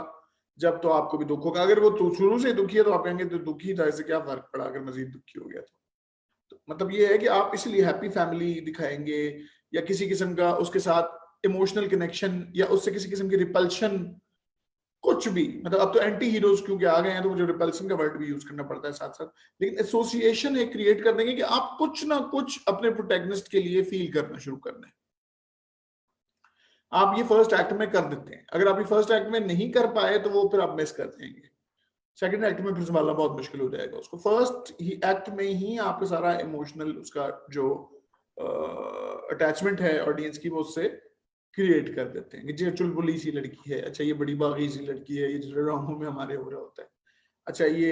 जब तो आपको भी दुख होगा। अगर वो तो शुरू से दुखी है तो आप कहेंगे तो दुखी था, इससे क्या फर्क पड़ा अगर मजीद दुखी हो गया तो मतलब ये है कि आप इसलिए हैप्पी फैमिली दिखाएंगे या किसी किस्म का उसके साथ इमोशनल कनेक्शन या उससे किसी किस्म की रिपल्शन, कुछ भी, मतलब अब तो एंटी हीरोज क्योंकि आ गए हैं तो मुझे रिपल्सन का वर्ड भी यूज करना पड़ता है साथ साथ, लेकिन एसोसिएशन एक क्रिएट कर देंगे कि आप कुछ ना कुछ अपने प्रोटैगनिस्ट के लिए फील करना शुरू करना है। आप ये फर्स्ट एक्ट में कर देते हैं। अगर आप ये फर्स्ट एक्ट में नहीं कर पाए तो वो फिर आप मिस कर देंगे, सेकंड एक्ट में फिर संभालना बहुत मुश्किल हो जाएगा उसको। फर्स्ट ही एक्ट में ही आपका सारा इमोशनल उसका जो अटैचमेंट है ऑडियंस की वो उससे क्रिएट कर देते हैं कि ये चुलबुली सी लड़की है, अच्छा ये बड़ी बागी सी लड़की है, ये जो ड्रामों में हमारे हो रहा होता है, अच्छा ये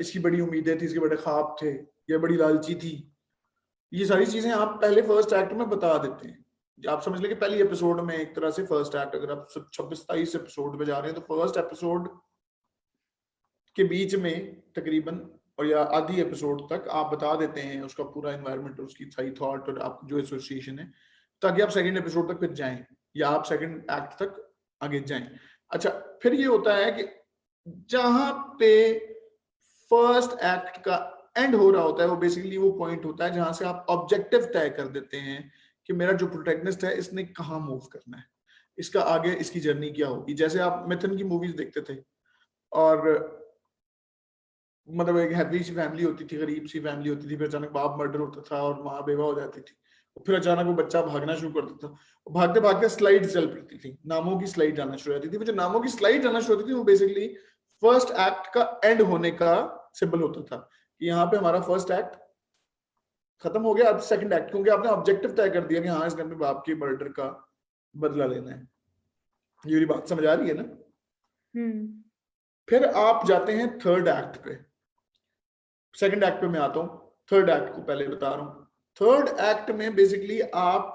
इसकी बड़ी उम्मीदें थी, इसके बड़े ख्वाब थे, ये बड़ी लालची थी। ये सारी चीजें आप पहले फर्स्ट एक्ट में बता देते हैं। आप समझ लें कि पहली एपिसोड में एक तरह से फर्स्ट एक्ट, अगर आप 26-27 एपिसोड में जा रहे हैं तो फर्स्ट एपिसोड के बीच में तकरीबन और या आधी एपिसोड तक आप बता देते हैं उसका पूरा एनवायरनमेंट, उसकी सही थॉट और आप जो एसोसिएशन है, ताकि आप सेकंड एपिसोड तक फिर जाएं या आप सेकंड एक्ट तक आगे जाएं। अच्छा, फिर ये होता है कि जहां पे फर्स्ट एक्ट का एंड हो रहा होता है वो बेसिकली वो पॉइंट होता है जहां से आप ऑब्जेक्टिव तय कर देते हैं कि मेरा जो प्रोटैगनिस्ट है इसने कहाँ मूव करना है, इसका आगे इसकी जर्नी क्या होगी। जैसे आप मिथुन की मूवीज देखते थे और मतलब एक हैप्पी सी फैमिली होती थी, गरीब सी फैमिली होती थी, फिर अचानक बाप मर्डर होता था और माँ बेवा हो जाती थी, फिर अचानक वो बच्चा भागना शुरू कर देता था, भागते भागते स्लाइड चल पड़ती थी, नामों की स्लाइड आना शुरू हो जाती थी। वो जो नामों की स्लाइड आना शुरू होती थी वो बेसिकली फर्स्ट एक्ट का एंड होने का सिंबल होता था कि यहाँ पे हमारा फर्स्ट एक्ट खत्म हो गया, अब सेकंड एक्ट, क्योंकि आपने ऑब्जेक्टिव तय कर दिया कि हाँ इसने अपने बाप के मर्डर का बदला लेना है। ये बात समझ आ रही है ना? फिर आप जाते हैं थर्ड एक्ट पे, सेकंड एक्ट पे मैं आता हूं, थर्ड एक्ट को पहले बता रहा हूं। थर्ड एक्ट में बेसिकली आप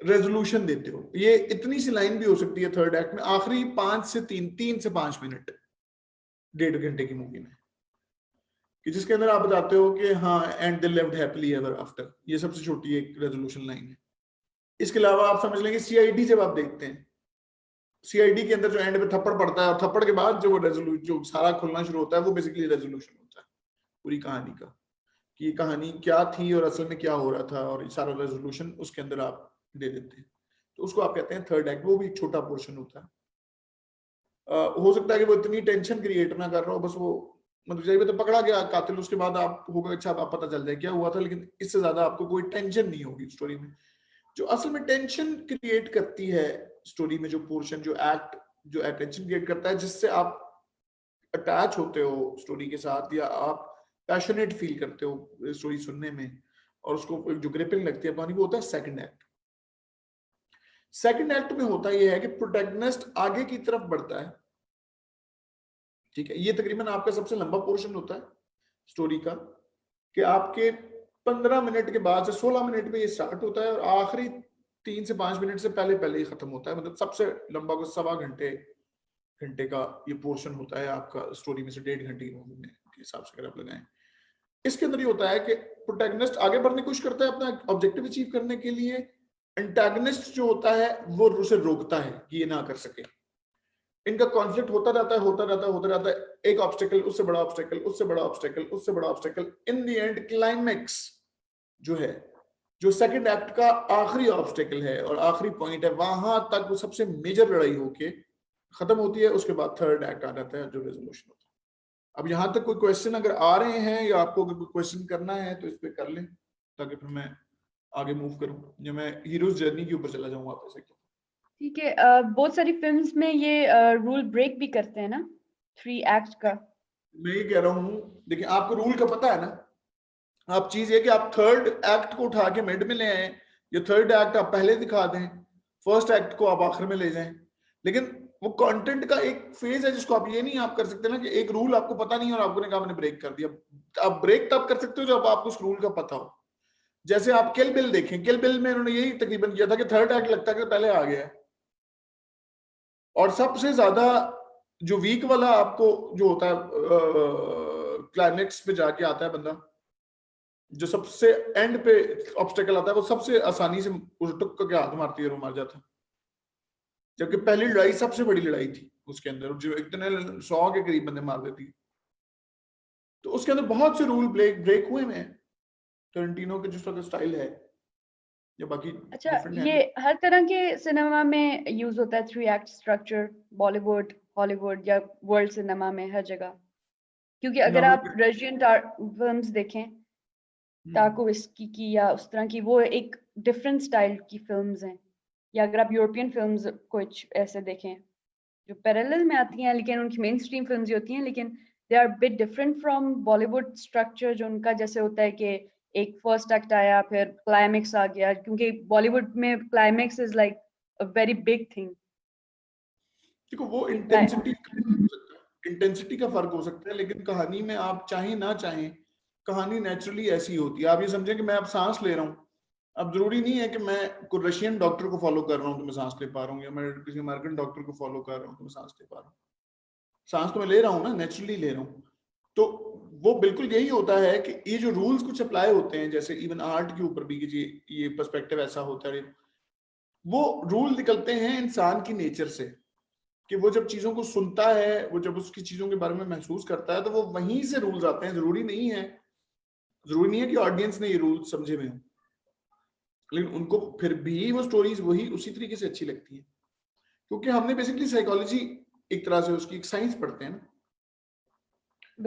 रेजोल्यूशन देते हो। ये इतनी सी लाइन भी हो सकती है थर्ड एक्ट में, आखिरी 3 से 5 मिनट 1.5 घंटे की मूवी में, कि जिसके अंदर आप बताते हो कि हाँ and they lived happily ever after. ये सबसे छोटी एक रेजोल्यूशन लाइन है। इसके अलावा आप समझ लेंगे सीआईडी जब आप देखते हैं, सीआईडी के अंदर जो एंड पे थप्पड़ पड़ता है और थप्पड़ के बाद जो रेजोल्यूशन जो सारा खुलना शुरू होता है वो बेसिकली रेजोल्यूशन होता है पूरी कहानी का, कि ये कहानी क्या थी और असल में क्या हो रहा था, और ये सारा रेजोल्यूशन उसके अंदर आप दे देते हैं। तो उसको आप कहते हैं थर्ड एक्ट। वो भी एक छोटा पोर्शन होता है। हो सकता है कि वो इतनी टेंशन क्रिएट ना कर रहा हो, बस वो मतलब जब तो पकड़ा गया कातिल, उसके बाद आप होगा अच्छा आप पता चल जाए क्या हुआ था, लेकिन इससे ज्यादा आपको कोई टेंशन नहीं होगी स्टोरी में। जो असल में टेंशन क्रिएट करती है स्टोरी में, जो पोर्शन जो एक्ट जो अटेंशन क्रिएट करता है, जिससे आप अटैच होते हो स्टोरी के साथ, या आप पैशनेट फील करते हो स्टोरी सुनने में, और उसको जो ग्रिपिंग लगती है कहानी, वो होता है सेकंड एक्ट। सेकंड एक्ट में होता यह है कि प्रोटैगनिस्ट आगे की तरफ बढ़ता है, ठीक है। ये तकरीबन आपका सबसे लंबा पोर्शन होता है स्टोरी का, कि आपके 15 मिनट के बाद से 16 मिनट में ये स्टार्ट होता है और आखिरी 3 से 5 मिनट से पहले पहले ही खत्म होता है। मतलब सबसे लंबा को 1.25 घंटे का ये पोर्शन होता है आपका स्टोरी में से, 1.5 घंटे के हिसाब से अगर आप लगाएं। इसके अंदर ये होता है कि प्रोटैगनिस्ट आगे बढ़ने की कोशिश करता है अपना ऑब्जेक्टिव अचीव करने के लिए, एंटागनिस्ट जो होता है वो उसे रोकता है कि ये ना कर सके। इनका कॉन्फ्लिक्ट होता रहता है, होता रहता है, एक ऑब्स्टेकल, उससे बड़ा ऑब्स्टेकल, उससे बड़ा ऑब्स्टेकल, उससे बड़ा obstacle. In the end climax जो है, जो सेकंड एक्ट का आखिरी ऑब्स्टेकल है और आखिरी पॉइंट है, वहां तक वो सबसे मेजर लड़ाई होके खत्म होती है। उसके बाद थर्ड एक्ट आ जाता है जो रेजोल्यूशन होता है। अब यहां तक कोई क्वेश्चन अगर आ रहे हैं या आपको अगर कोई क्वेश्चन करना है तो इस पे कर लें, ताकि फिर मैं आगे मूव करूं, या मैं हीरोज जर्नी के ऊपर चला जाऊं वापस। ठीक है। बहुत सारी फिल्म्स में ये रूल ब्रेक भी करते हैं ना 3 एक्ट का। मैं ये कह रहा हूं, देखिए आपको रूल का पता है ना, आप चीज ये कि आप थर्ड एक्ट को उठा के मिड में ले आए, या थर्ड एक्ट आप पहले दिखा दें, फर्स्ट एक्ट को आप आखिर में ले जाएं। लेकिन वो कंटेंट का एक फेज है जिसको आप ये नहीं आप कर सकते ना कि एक रूल आपको पता नहीं और आपने कहा मैंने ब्रेक कर दिया। आप ब्रेक तब कर सकते हो जब आपको उस रूल का पता हो। जैसे आप किल बिल देखें, किल बिल में उन्होंने यही तकरीबन किया था कि थर्ड एक्ट लगता है कि पहले आ गया है, और सबसे ज्यादा जो वीक वाला आपको जो होता है क्लाइमेक्स पे जाके आता है बंदा, जो सबसे एंड पे ऑब्स्टेकल आता है, वो सबसे आसानी से उस टुक के हाथ मारती है और मार जाता है। जबकि पहली लड़ाई सबसे बड़ी लड़ाई थी उसके अंदर, जो इतने 100 के करीब बंदे मार देती। तो उसके अंदर बहुत से रूल ब्रेक हुए हैं टरंटिनो के, जिस तरह स्टाइल है या बाकी अच्छा, डिफरेंट है। ये हर तरह के सिनेमा में यूज होता है 3 एक्ट स्ट्रक्चर, बॉलीवुड, हॉलीवुड या वर्ल्ड सिनेमा में, हर जगह। क्योंकि अगर आप रशियन फिल्म्स देखें, टार्कोविस्की की या उस तरह की, वो एक डिफरेंट स्टाइल की फिल्म्स हैं। या अगर आप यूरोपियन फिल्म्स कुछ ऐसे देखें जो पैरेलल में आती हैं, लेकिन उनकी मेन स्ट्रीम फिल्म्स होती हैं, लेकिन they are bit different from Bollywood structure, जो उनका जैसे होता है कि एक फर्स्ट एक्ट आया फिर क्लाइमेक्स आ गया, क्योंकि बॉलीवुड में climax is like a very big thing. देखो वो इंटेंसिटी का फर्क हो सकता है, लेकिन कहानी में आप चाहे ना चाहें, कहानी नेचुरली ऐसी होती है। आप ये समझें कि मैं अब सांस ले रहा हूँ, अब जरूरी नहीं है कि मैं कोई रशियन डॉक्टर को फॉलो कर रहा हूँ तो मैं सांस ले पा रहा हूँ, या मैं किसी अमेरिकन डॉक्टर को फॉलो कर रहा हूँ तो मैं सांस ले पा रहा हूँ। सांस तो मैं ले रहा हूँ ना, नेचुरली ले रहा हूँ। तो वो बिल्कुल यही होता है कि ये जो रूल्स कुछ अप्लाई होते हैं, जैसे इवन आर्ट के ऊपर भी कि ये पर्सपेक्टिव ऐसा होता है, वो रूल निकलते हैं इंसान की नेचर से, कि वो जब चीजों को सुनता है, वो जब उसकी चीजों के बारे में महसूस करता है, तो वो वहीं से रूल्स आते हैं। जरूरी नहीं है कि ऑडियंस ने ये रूल्स समझे हुए हों, लेकिन उनको फिर भी वो स्टोरीज वही उसी तरीके से अच्छी लगती है, क्योंकि हमने बेसिकली साइकोलॉजी एक तरह से उसकी एक साइंस पढ़ते हैं ना।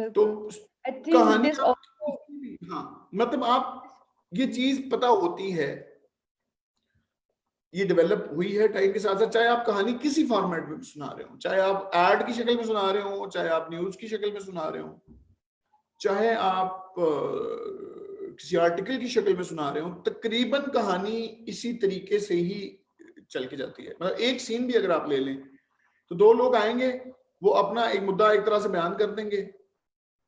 तो बिल्कुल। आई थिंक कहानी दिस आप, हाँ मतलब आप ये चीज पता होती है, ये डेवलप हुई है टाइम के साथ साथ। चाहे आप कहानी किसी फॉर्मेट में सुना रहे हो, चाहे आप एड की शक्ल में सुना रहे हो, चाहे आप न्यूज की शक्ल में सुना रहे हो, चाहे आप किसी आर्टिकल की शक्ल में सुना रहे हो, तकरीबन कहानी इसी तरीके से ही चल के जाती है। मतलब एक सीन भी अगर आप ले लें तो 2 लोग आएंगे, वो अपना एक मुद्दा एक तरह से बयान कर देंगे,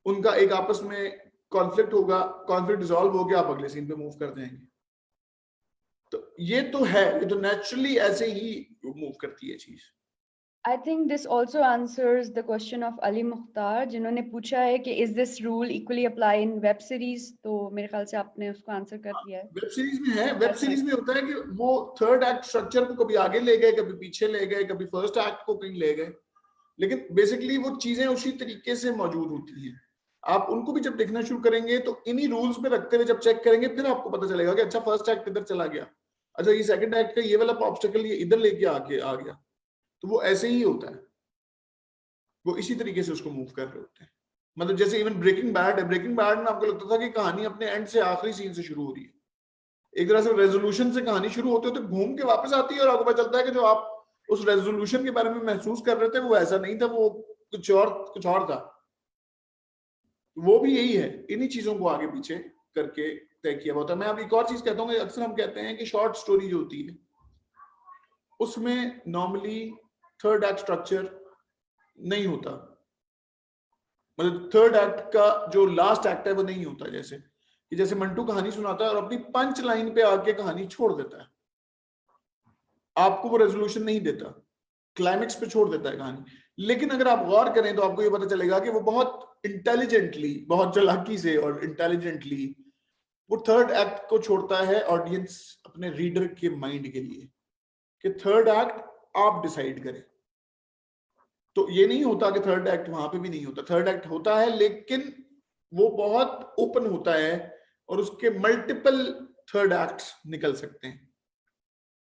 उनका एक आपस में कॉन्फ्लिक्ट होगा, कॉन्फ्लिक्ट डिसॉल्व हो गया, आप अगले सीन पे मूव कर जाएंगे। तो ये तो है, ये तो नेचुरली ऐसे ही मूव करती है चीज। I think this also answers the question of Ali Mukhtar, जिन्होंने पूछा है कि is this rule equally apply in web series? तो मेरे ख्याल से आपने उसको आंसर कर दिया है. वेब सीरीज में है, वेब सीरीज में होता है कि वो थर्ड एक्ट स्ट्रक्चर को कभी आगे ले गए, कभी पीछे ले गए, कभी फर्स्ट एक्ट को कहीं ले गए, लेकिन बेसिकली वो चीजें उसी तरीके से मौजूद होती हैं. आप उनको भी जब देखना शुरू करेंगे तो इन्हीं रूल्स पे रखते हुए जब चेक करेंगे, फिर आपको पता चलेगा कि अच्छा फर्स्ट एक्ट इधर चला गया, अच्छा ये सेकंड एक्ट का ये वाला ऑब्स्टेकल ये इधर लेके आके आ गया. तो वो ऐसे ही होता है, वो इसी तरीके से उसको मूव कर रहे होते हैं. मतलब जैसे इवन ब्रेकिंग बैड है, ब्रेकिंग बैड में आपको लगता था कि कहानी अपने एंड से आखिरी सीन से शुरू हो रही है, एक तरह से रेजोल्यूशन से कहानी शुरू होते होते घूम के वापस आती है और आपको पता चलता है कि जो आप उस रेजोल्यूशन के बारे में महसूस कर रहे थे वो ऐसा नहीं था, वो कुछ और था. वो भी यही है, इन्हीं चीजों को आगे पीछे करके तय किया हुआ था. मैं अब एक और चीज कहता हूँ, अक्सर हम कहते हैं कि शॉर्ट स्टोरी जो होती है उसमें नॉर्मली थर्ड एक्ट स्ट्रक्चर नहीं होता. मतलब थर्ड एक्ट का जो लास्ट एक्ट है वो नहीं होता. जैसे मंटू कहानी सुनाता है और अपनी पंच लाइन पे आके कहानी छोड़ देता है, आपको वो रेजोल्यूशन नहीं देता, क्लाइमेक्स पे छोड़ देता है कहानी. लेकिन अगर आप गौर करें तो आपको ये पता चलेगा कि वो बहुत इंटेलिजेंटली, बहुत चालाकी से और इंटेलिजेंटली वो थर्ड एक्ट को छोड़ता है ऑडियंस अपने रीडर के माइंड के लिए कि थर्ड एक्ट आप डिसाइड करें. तो ये नहीं होता कि थर्ड एक्ट वहां पे भी नहीं होता, थर्ड एक्ट होता है, लेकिन वो बहुत ओपन होता है और उसके मल्टीपल थर्ड एक्ट्स निकल सकते हैं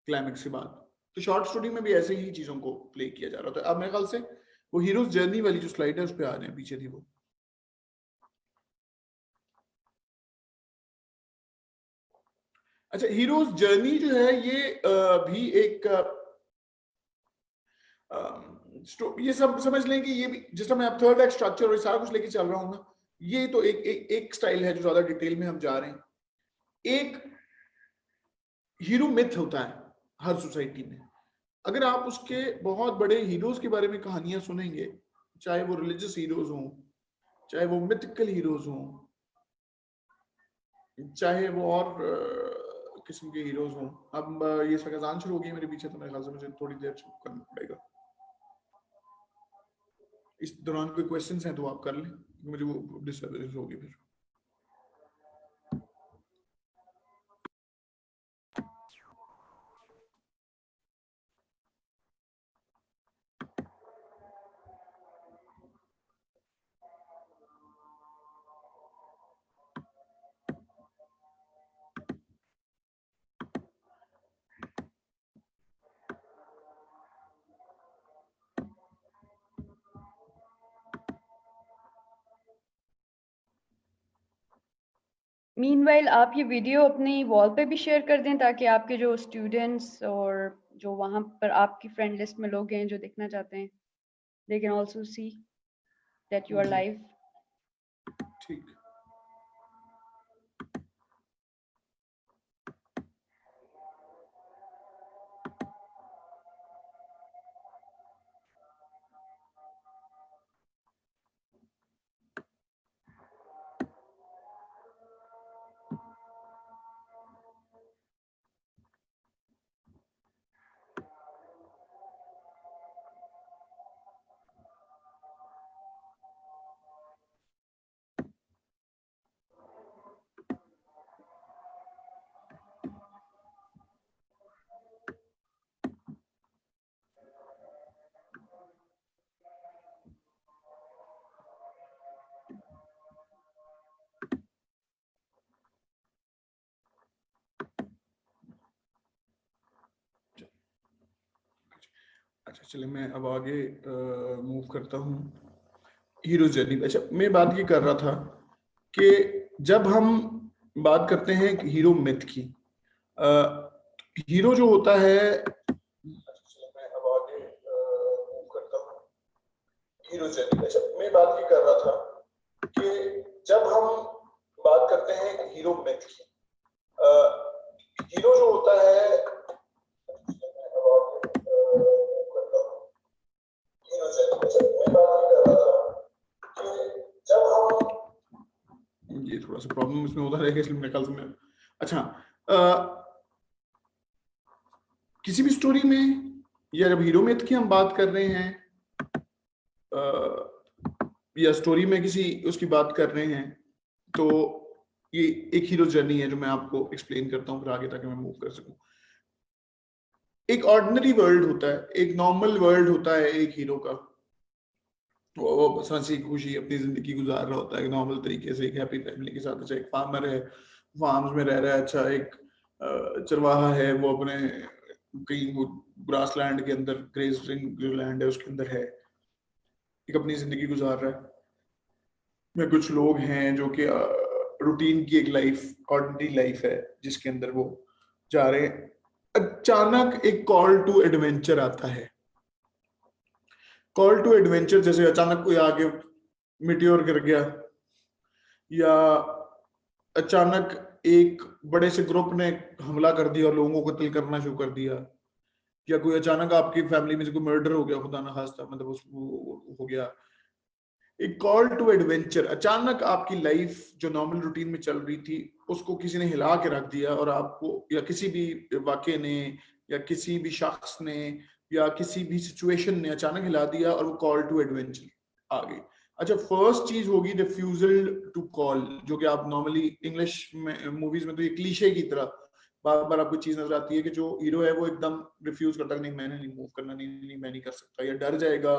क्लाइमेक्स के बाद. तो शॉर्ट स्टोरी में भी ऐसे ही चीजों को प्ले किया जा रहा था. अब मेरे ख्याल से वो हीरोज जर्नी वाली जो स्लाइड है उस पर आ जाए, पीछे थी वो. अच्छा, हीरोज जर्नी जो है ये भी एक ये सब समझ लें कि ये भी जिस तरह मैं अब थर्ड एक्ट स्ट्रक्चर और सारा कुछ लेके चल रहा हूं ना, ये तो एक स्टाइल है जो ज्यादा डिटेल में हम जा रहे हैं. एक हीरो मिथ होता है हर सोसाइटी में. अगर आप उसके बहुत बड़े हीरोज के बारे में कहानियां सुनेंगे, चाहे वो रिलीजियस हीरोज हों, चाहे वो मिथिकल हीरोज हों, चाहे वो और किस्म के हीरोज हों. अब ये सगाजान शुरू हो गई मेरे पीछे, तो मेरे ख्याल से मुझे थोड़ी देर चुप करना पड़ेगा. इस दौरान कोई क्वेश्चंस हैं तो आप कर लें, मुझे वो डिस्टर्बेंस होगी फिर. मीनवाइल आप ये वीडियो अपनी वॉल पे भी शेयर कर दें ताकि आपके जो स्टूडेंट्स और जो वहाँ पर आपकी फ्रेंड लिस्ट में लोग हैं जो देखना चाहते हैं, they can also see that you are live. ठीक. अच्छा चलिए, मैं अब आगे मूव करता हूँ हीरो जर्नी. अच्छा, मैं बात ये कर रहा था कि जब हम बात करते हैं हीरो मिथ की, हीरो जो होता है, मैं अब आगे मूव करता हूँ हीरो जर्नी. अच्छा, मैं बात ये कर रहा था कि जब हम बात करते हैं हीरो मिथ की, हीरो जो होता है, ये थोड़ा सा प्रॉब्लम इसमें होता रहेगा इसलिए मेरे ख्याल से मैं, अच्छा, किसी भी स्टोरी में या जब हीरो मिथ की हम बात कर रहे हैं या स्टोरी में किसी उसकी बात कर रहे हैं, तो ये एक हीरो जर्नी है जो मैं आपको एक्सप्लेन करता हूँ फिर आगे ताकि मैं मूव कर सकूं। एक ऑर्डिनरी वर्ल्ड होता है, एक नॉर्मल वर्ल्ड होता है एक हीरो का। वो बस हंसी खुशी अपनी जिंदगी गुजार रहा होता है एक नॉर्मल तरीके से, एक हैप्पी फैमिली के साथ। अच्छा, एक फार्मर है, फार्म्स में रह रहा है। अच्छा, एक चरवाहा है, वो अपने कहीं वो ग्रास लैंड के अंदर, ग्रेजिंग जो लैंड है उसके अंदर है, एक अपनी जिंदगी गुजार रहा है। में कुछ लोग हैं जो कि रूटीन की एक लाइफ, ऑर्डिनरी लाइफ है जिसके अंदर वो जा रहे हैं। अचानक एक कॉल टू एडवेंचर आता है। कॉल टू एडवेंचर जैसे अचानक कोई आगे मिटियोर गिर गया, या अचानक एक बड़े से ग्रुप ने हमला कर दिया और लोगों को कत्ल करना शुरू कर दिया, या कोई अचानक आपकी फैमिली में से कोई मर्डर हो गया, खुदा ना खास्ता, मतलब वो हो गया। एक कॉल टू एडवेंचर, अचानक आपकी लाइफ जो नॉर्मल रूटीन में चल रही थी उसको किसी ने हिला के रख दिया, और आपको या किसी भी वाकये ने या किसी भी शख्स ने या किसी भी सिचुएशन ने अचानक हिला दिया और वो कॉल टू एडवेंचर आ गई। अच्छा, फर्स्ट चीज होगी रिफ्यूजल टू कॉल, जो कि आप नॉर्मली इंग्लिश में मूवीज में तो ये क्लीशे की तरह बार बार आपको चीज नजर आती है कि जो हीरो है वो एकदम रिफ्यूज करता है, नहीं मैंने नहीं मूव करना, नहीं मैं नहीं कर सकता, या डर जाएगा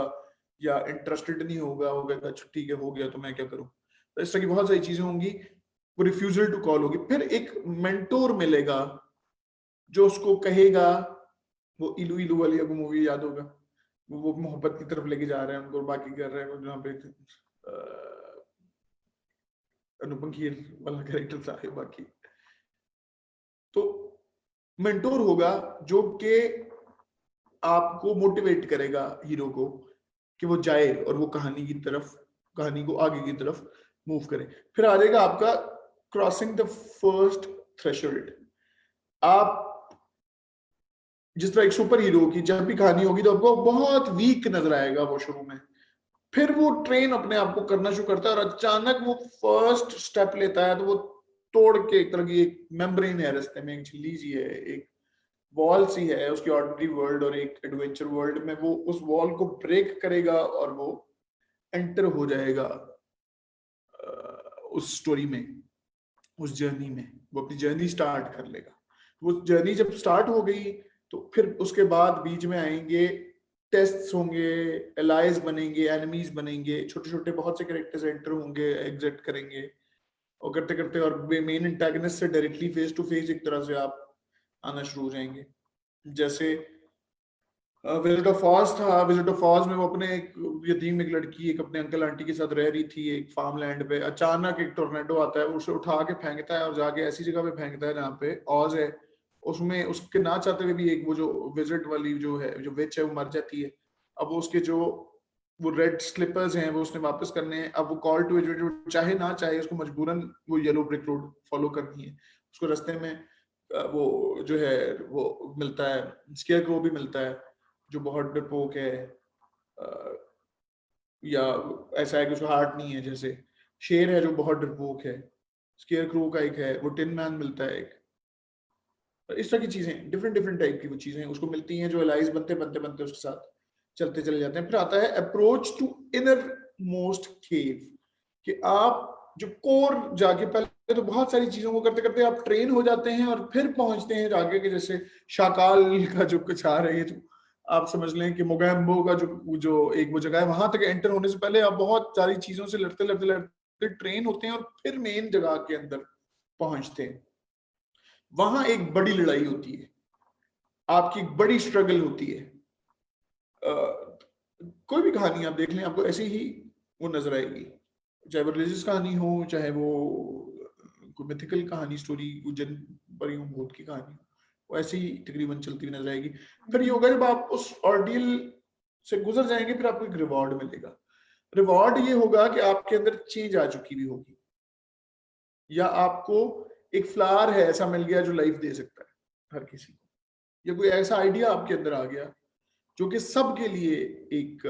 या इंटरेस्टेड नहीं होगा, वो कहता अच्छा ठीक है हो गया तो मैं क्या करूं। तो इस तरह की बहुत सारी चीजें होंगी, वो रिफ्यूजल टू कॉल होगी। फिर एक मेंटोर मिलेगा जो उसको कहेगा, वो इलू इलू वाली आपको मूवी याद होगा, वो मोहब्बत की तरफ लेके जा रहे हैं उनको, बाकी कर रहे हैं जहाँ पे अनुपम खेर वाला कैरेक्टर था है बाकी। तो मेंटोर होगा जो कि आपको मोटिवेट करेगा हीरो को कि वो जाए और वो कहानी की तरफ, कहानी को आगे की तरफ मूव करे। फिर आ जाएगा आपका क्रॉसिंग द फर्स्ट थ्रेशोल्ड। आप जिस तरह एक सुपर हीरो की जब भी कहानी होगी तो आपको बहुत वीक नजर आएगा वो शुरू में, फिर वो ट्रेन अपने आप को करना शुरू करता है और अचानक वो फर्स्ट स्टेप लेता है तो वो तोड़ के, एक तरह की एक मेम्ब्रेन है रास्ते में, एक झिल्ली सी है, एक वॉल सी है उसकी ऑर्डिनरी वर्ल्ड और एक एडवेंचर वर्ल्ड में, वो उस वॉल को ब्रेक करेगा और वो एंटर हो जाएगा उस स्टोरी में, उस जर्नी में, वो अपनी जर्नी स्टार्ट कर लेगा। वो जर्नी जब स्टार्ट हो गई तो फिर उसके बाद बीच में आएंगे टेस्ट्स होंगे, एलाइज बनेंगे, एनिमीज बनेंगे, छोटे छोटे बहुत से कैरेक्टर्स एंटर होंगे, एग्जिट करेंगे, और करते करते और मेन एंटागनिस्ट से डायरेक्टली फेस टू फेस एक तरह से आप आना शुरू हो जाएंगे। जैसे विजिट ऑफ ऑज था, विजिट ऑफ ऑज में वो अपने एक यतीम एक लड़की एक अपने अंकल आंटी के साथ रह रही थी एक फार्म लैंड पे, अचानक एक टोर्नेडो आता है, उसे उठा के फेंकता है और जाके ऐसी जगह पे फेंकता है जहाँ पे ऑज है, उसमें उसके ना चाहते हुए भी एक वो जो विजिट वाली जो है, जो विच है, वो मर जाती है। अब वो उसके जो वो रेड स्लिपर्स हैं वो उसने वापस करने हैं। अब वो कॉल टू एडवेंचर, चाहे ना चाहे उसको मजबूरन वो येलो ब्रिक रोड फॉलो करनी है। उसको रास्ते में वो जो है वो मिलता है, स्केयर क्रो भी मिलता है जो बहुत डरपोक है, या ऐसा है कि उसका हार्ट नहीं है। जैसे शेर है जो बहुत डरपोक है, स्केयर क्रो का एक है, वो टिन मैन मिलता है एक। इस तरह की चीजें डिफरेंट डिफरेंट टाइप की वो चीजें उसको मिलती हैं जो एलाइज बनते बनते बनते उसके साथ चलते चले जाते हैं। फिर आता है अप्रोच टू इनर मोस्ट केव, कि आप जो कोर जाके, पहले तो बहुत सारी चीजों को करते करते आप ट्रेन हो जाते हैं और फिर पहुंचते हैं आगे के, जैसे शाकाल का जो कुछ आ रही है, तो आप समझ लें कि मोगैम्बो का जो एक वो जगह है, वहां तक एंटर होने से पहले आप बहुत सारी चीजों से लड़ते लड़ते लड़ते ट्रेन होते हैं और फिर मेन जगह के अंदर पहुंचते हैं। वहां एक बड़ी लड़ाई होती है, आपकी एक बड़ी स्ट्रगल होती है। कोई भी कहानी आप देख लें आपको ऐसी ही वो नजर आएगी, चाहे वो रिलीजियस कहानी हो, चाहे वो कोई मिथिकल कहानी, स्टोरी, जन परियों भूत की कहानी, वो ऐसी ही तकरीबन चलती हुई नजर आएगी। फिर ये होगा जब आप उस ऑर्डियल से गुजर जाएंगे फिर आपको एक रिवॉर्ड मिलेगा। रिवॉर्ड ये होगा कि आपके अंदर चेंज आ चुकी भी होगी, या आपको एक फ्लावर है ऐसा मिल गया जो लाइफ दे सकता है हर किसी को, या कोई ऐसा आइडिया आपके अंदर आ गया जो कि सबके लिए एक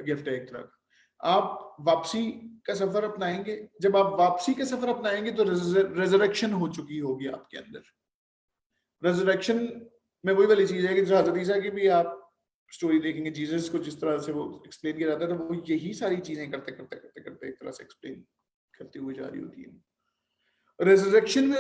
गिफ्ट है एक तरह का। आप वापसी का सफर अपनाएंगे, जब आप वापसी के सफर अपनाएंगे तो रेजरेक्शन हो चुकी होगी आपके अंदर। रेजरेक्शन में वही वाली चीज है कि हजरत ईसा की भी आप स्टोरी देखेंगे जीसस को जिस तरह से वो एक्सप्लेन किया जाता है, तो वो यही सारी चीजें करते करते करते करते एक तरह से एक्सप्लेन करती हुई जा रही होती है। रेजरेक्शन में